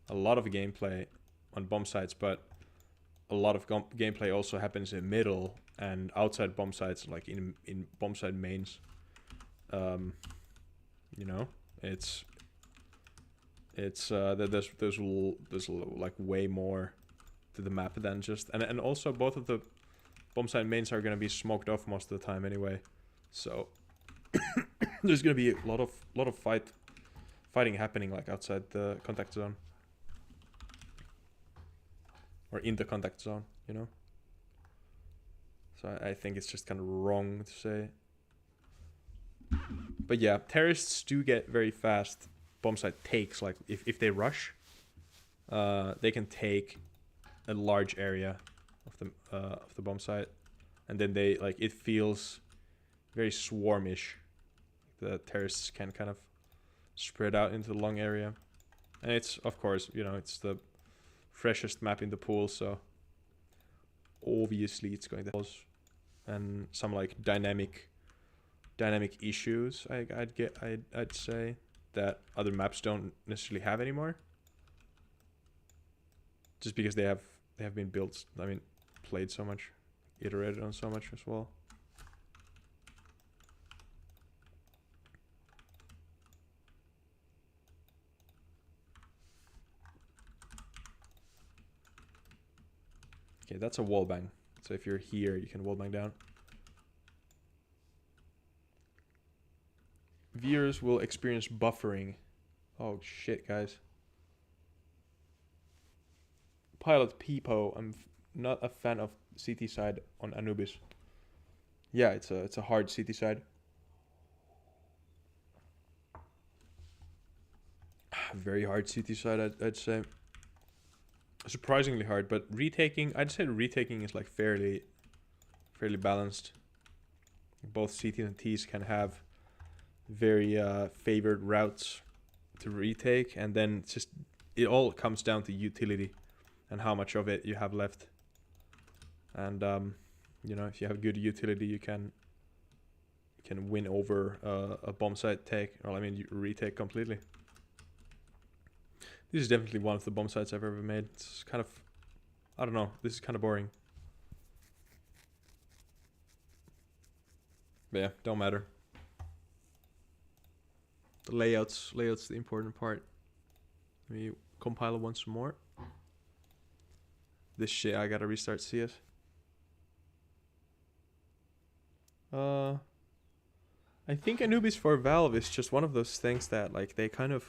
a lot of gameplay on bomb sites, but a lot of gameplay also happens in middle and outside bomb sites, like in bomb site mains. You know, there's like way more to the map than just... And also both of the bomb site mains are gonna be smoked off most of the time anyway. So there's gonna be a lot of fighting happening like outside the contact zone. Or in the contact zone, you know? So I think it's just kind of wrong to say. But yeah, terrorists do get very fast bomb site takes. Like if they rush, they can take a large area of the bomb site, and then they like it feels very swarmish. The terrorists can kind of spread out into the long area, and it's of course, you know, it's the freshest map in the pool, so obviously it's going to cause and some like dynamic issues. I'd say that other maps don't necessarily have anymore, just because they have been built. I mean, played so much, iterated on so much as well. Okay, that's a wallbang. So if you're here, you can wallbang down. Viewers will experience buffering. Oh shit, guys. Pilot Peepo. I'm not a fan of CT side on Anubis. Yeah, it's a hard CT side. Very hard CT side, I'd say. Surprisingly hard, but retaking, I'd say retaking is like fairly balanced. Both CT and Ts can have very favored routes to retake, and then it's just it all comes down to utility and how much of it you have left. And you know, if you have good utility, you can win over a bomb site take, or I mean, you retake completely. This is definitely one of the bomb sites I've ever made. It's kind of, I don't know, this is kind of boring. But yeah, don't matter. The layout's the important part. Let me compile it once more. This shit, I gotta restart CS. I think Anubis for Valve is just one of those things that like they kind of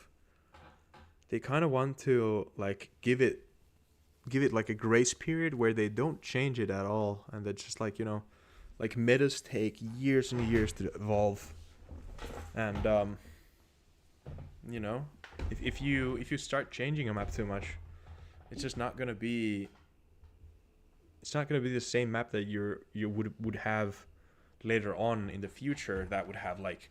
want to like give it like a grace period where they don't change it at all, and they're just like, you know, like metas take years and years to evolve, and you know, if you start changing a map too much, it's just not gonna be the same map that you would have later on in the future that would have like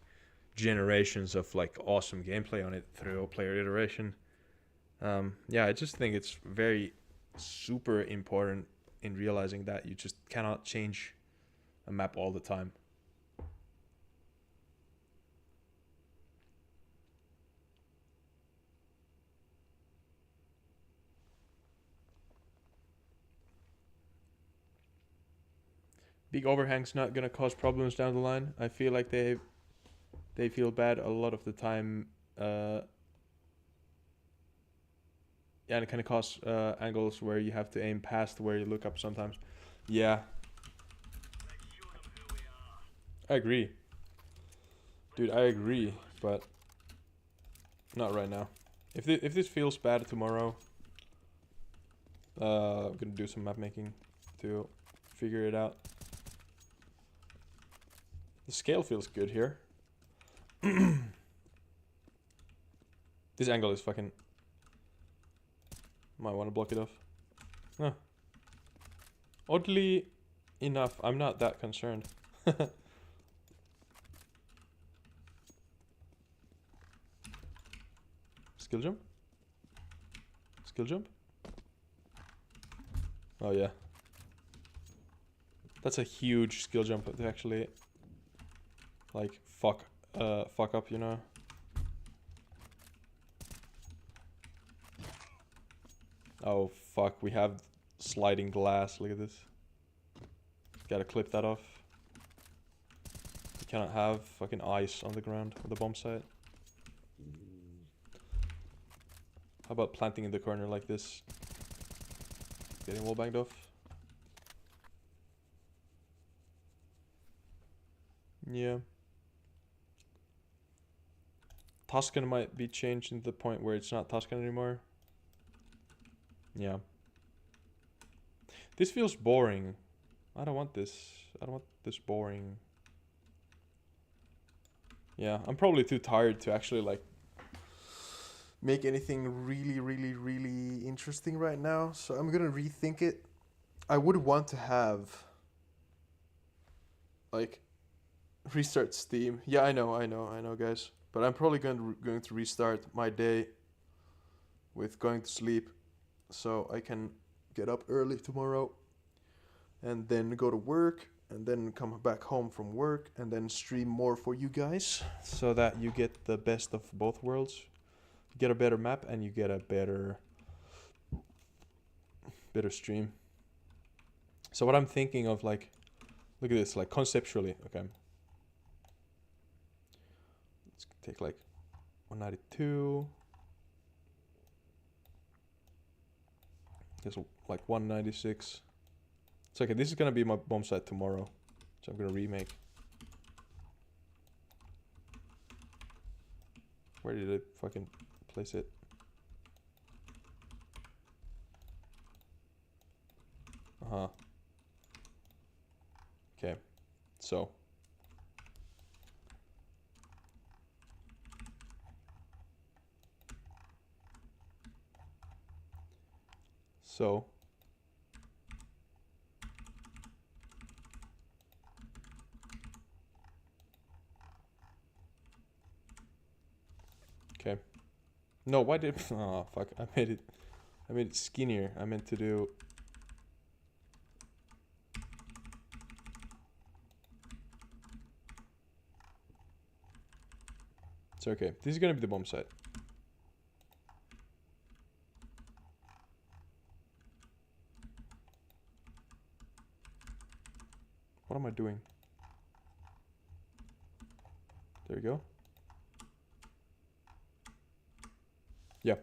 generations of like awesome gameplay on it through player iteration. Yeah, I just think it's very super important in realizing that you just cannot change a map all the time. Big overhang's not gonna cause problems down the line. I feel like they feel bad a lot of the time. Yeah, and it kind of cause angles where you have to aim past where you look up sometimes. Yeah, I agree, dude. I agree, but not right now. If this feels bad tomorrow, I'm gonna do some map making to figure it out. The scale feels good here. This angle is fucking... Might want to block it off. Huh. Oddly enough, I'm not that concerned. Skill jump? Skill jump? Oh yeah. That's a huge skill jump to actually like fuck up, you know. Oh fuck, we have sliding glass, look at this. Gotta clip that off. You cannot have fucking ice on the ground with the bomb site. How about planting in the corner like this? Getting wall banged off. Yeah. Tuscan might be changed to the point where it's not Tuscan anymore. Yeah. This feels boring. I don't want this. I don't want this boring. Yeah, I'm probably too tired to actually like make anything really interesting right now. So I'm gonna rethink it. I would want to have like restart Steam. Yeah, I know, guys. But I'm probably going to restart my day with going to sleep, so I can get up early tomorrow, and then go to work, and then come back home from work, and then stream more for you guys, so that you get the best of both worlds. You get a better map, and you get a better stream. So what I'm thinking of, like, look at this, like conceptually, okay. Let's take like 192. There's like 196. It's okay, this is gonna be my bomb site tomorrow. So I'm gonna remake. Where did I fucking place it? Uh-huh. Okay, so. Okay. No, why did, oh fuck, I made it skinnier. I meant to do. It's okay. This is gonna be the bomb site. What am I doing? There we go. Yeah.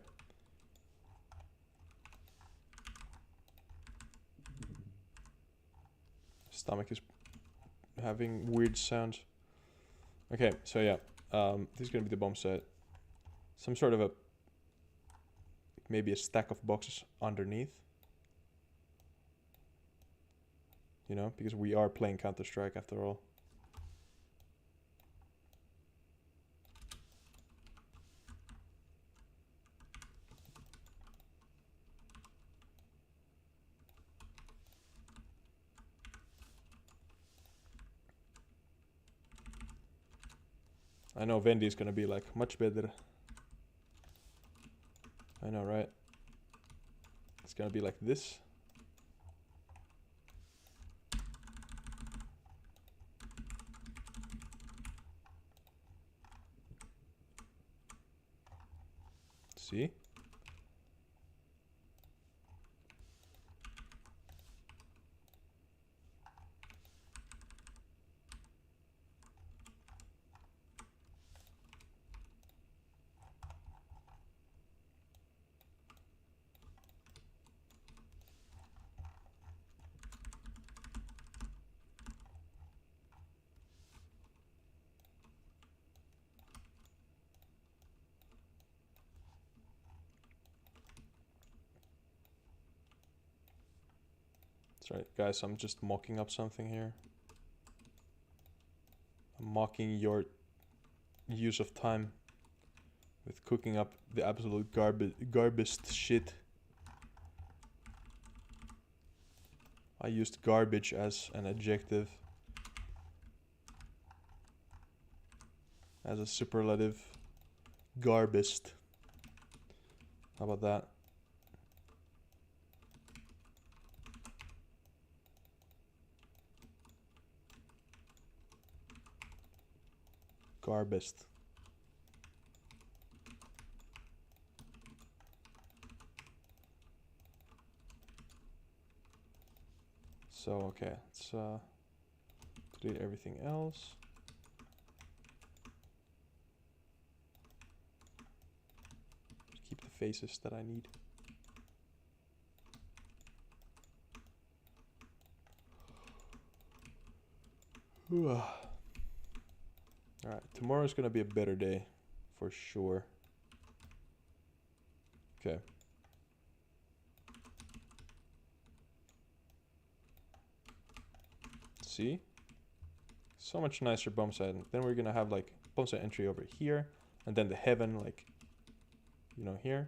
Stomach is having weird sounds. Okay, so yeah. This is gonna be the bomb site. Some sort of a, maybe a stack of boxes underneath. You know, because we are playing Counter-Strike after all. I know Vendy is gonna be like much better. I know, right? It's gonna be like this. See? That's right, guys, I'm just mocking up something here. I'm mocking your use of time with cooking up the absolute garbage shit. I used garbage as an adjective. As a superlative. Garbist. How about that? Garbist. So, okay, let's delete everything else. Just keep the faces that I need. Alright, tomorrow's gonna be a better day. For sure. Okay. See? So much nicer bomb site. Then we're gonna have like bomb site entry over here. And then the heaven like, you know, here.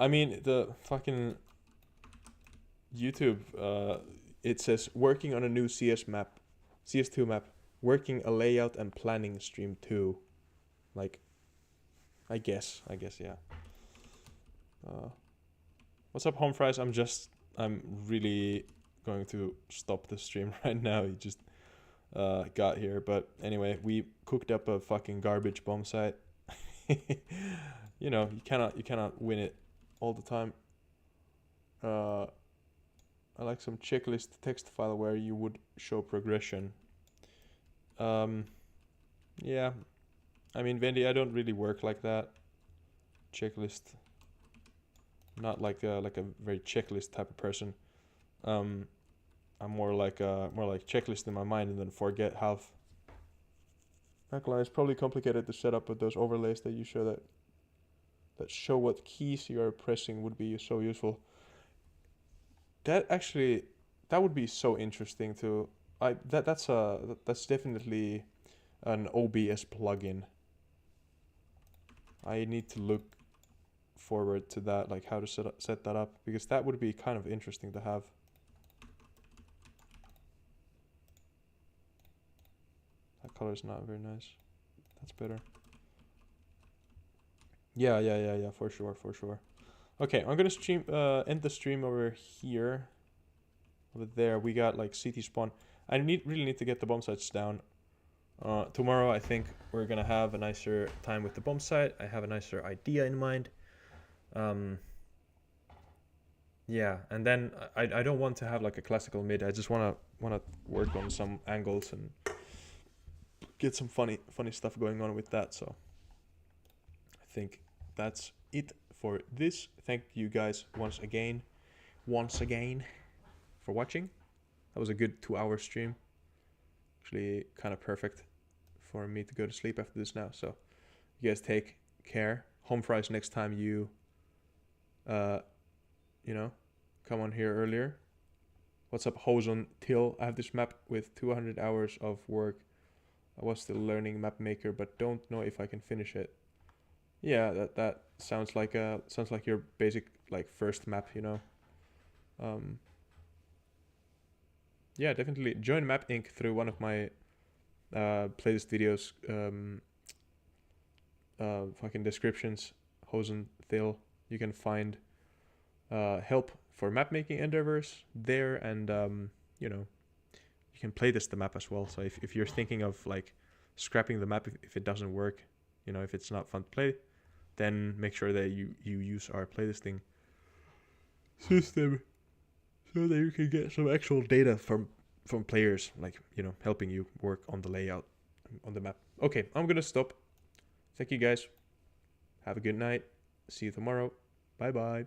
I mean, the fucking YouTube, it says working on a new CS2 map, working a layout and planning stream 2. Like, I guess, yeah. What's up, home fries? I'm really going to stop the stream right now. You just got here, but anyway, we cooked up a fucking garbage bomb site. You know, you cannot win it all the time. I like some checklist text file where you would show progression. Yeah, I mean, Vendy, I don't really work like that. Checklist, not like a very checklist type of person. I'm more like checklist in my mind and then forget half. Backline is probably complicated to set up, but those overlays that you show that show what keys you are pressing would be so useful. That would be so interesting to that's definitely an OBS plugin. I need to look forward to that, like how to set that up, because that would be kind of interesting to have. That color is not very nice. That's better. Yeah, for sure. Okay, I'm gonna end the stream over here. Over there, we got like CT spawn. I really need to get the bomb sites down. Tomorrow, I think we're gonna have a nicer time with the bomb site. I have a nicer idea in mind. Yeah, and then I don't want to have like a classical mid. I just wanna work on some angles and get some funny stuff going on with that. So I think that's it for this. Thank you guys once again for watching. That was a good 2-hour stream. Actually kind of perfect for me to go to sleep after this now. So you guys take care. Home fries next time you know, come on here earlier. What's up, Hosen Till? I have this map with 200 hours of work. I was still learning map maker, but don't know if I can finish it. Yeah, that sounds like your basic like first map, you know. Yeah, definitely join Map Inc. through one of my playlist videos. Fucking descriptions, Hosen Thill. You can find help for map making endeavors there, and you know, you can playtest the map as well. So if you're thinking of like scrapping the map if it doesn't work, you know, if it's not fun to play, then make sure that you use our playlisting system so that you can get some actual data from players, like, you know, helping you work on the layout on the map. Okay, I'm gonna stop. Thank you guys. Have a good night. See you tomorrow. Bye bye.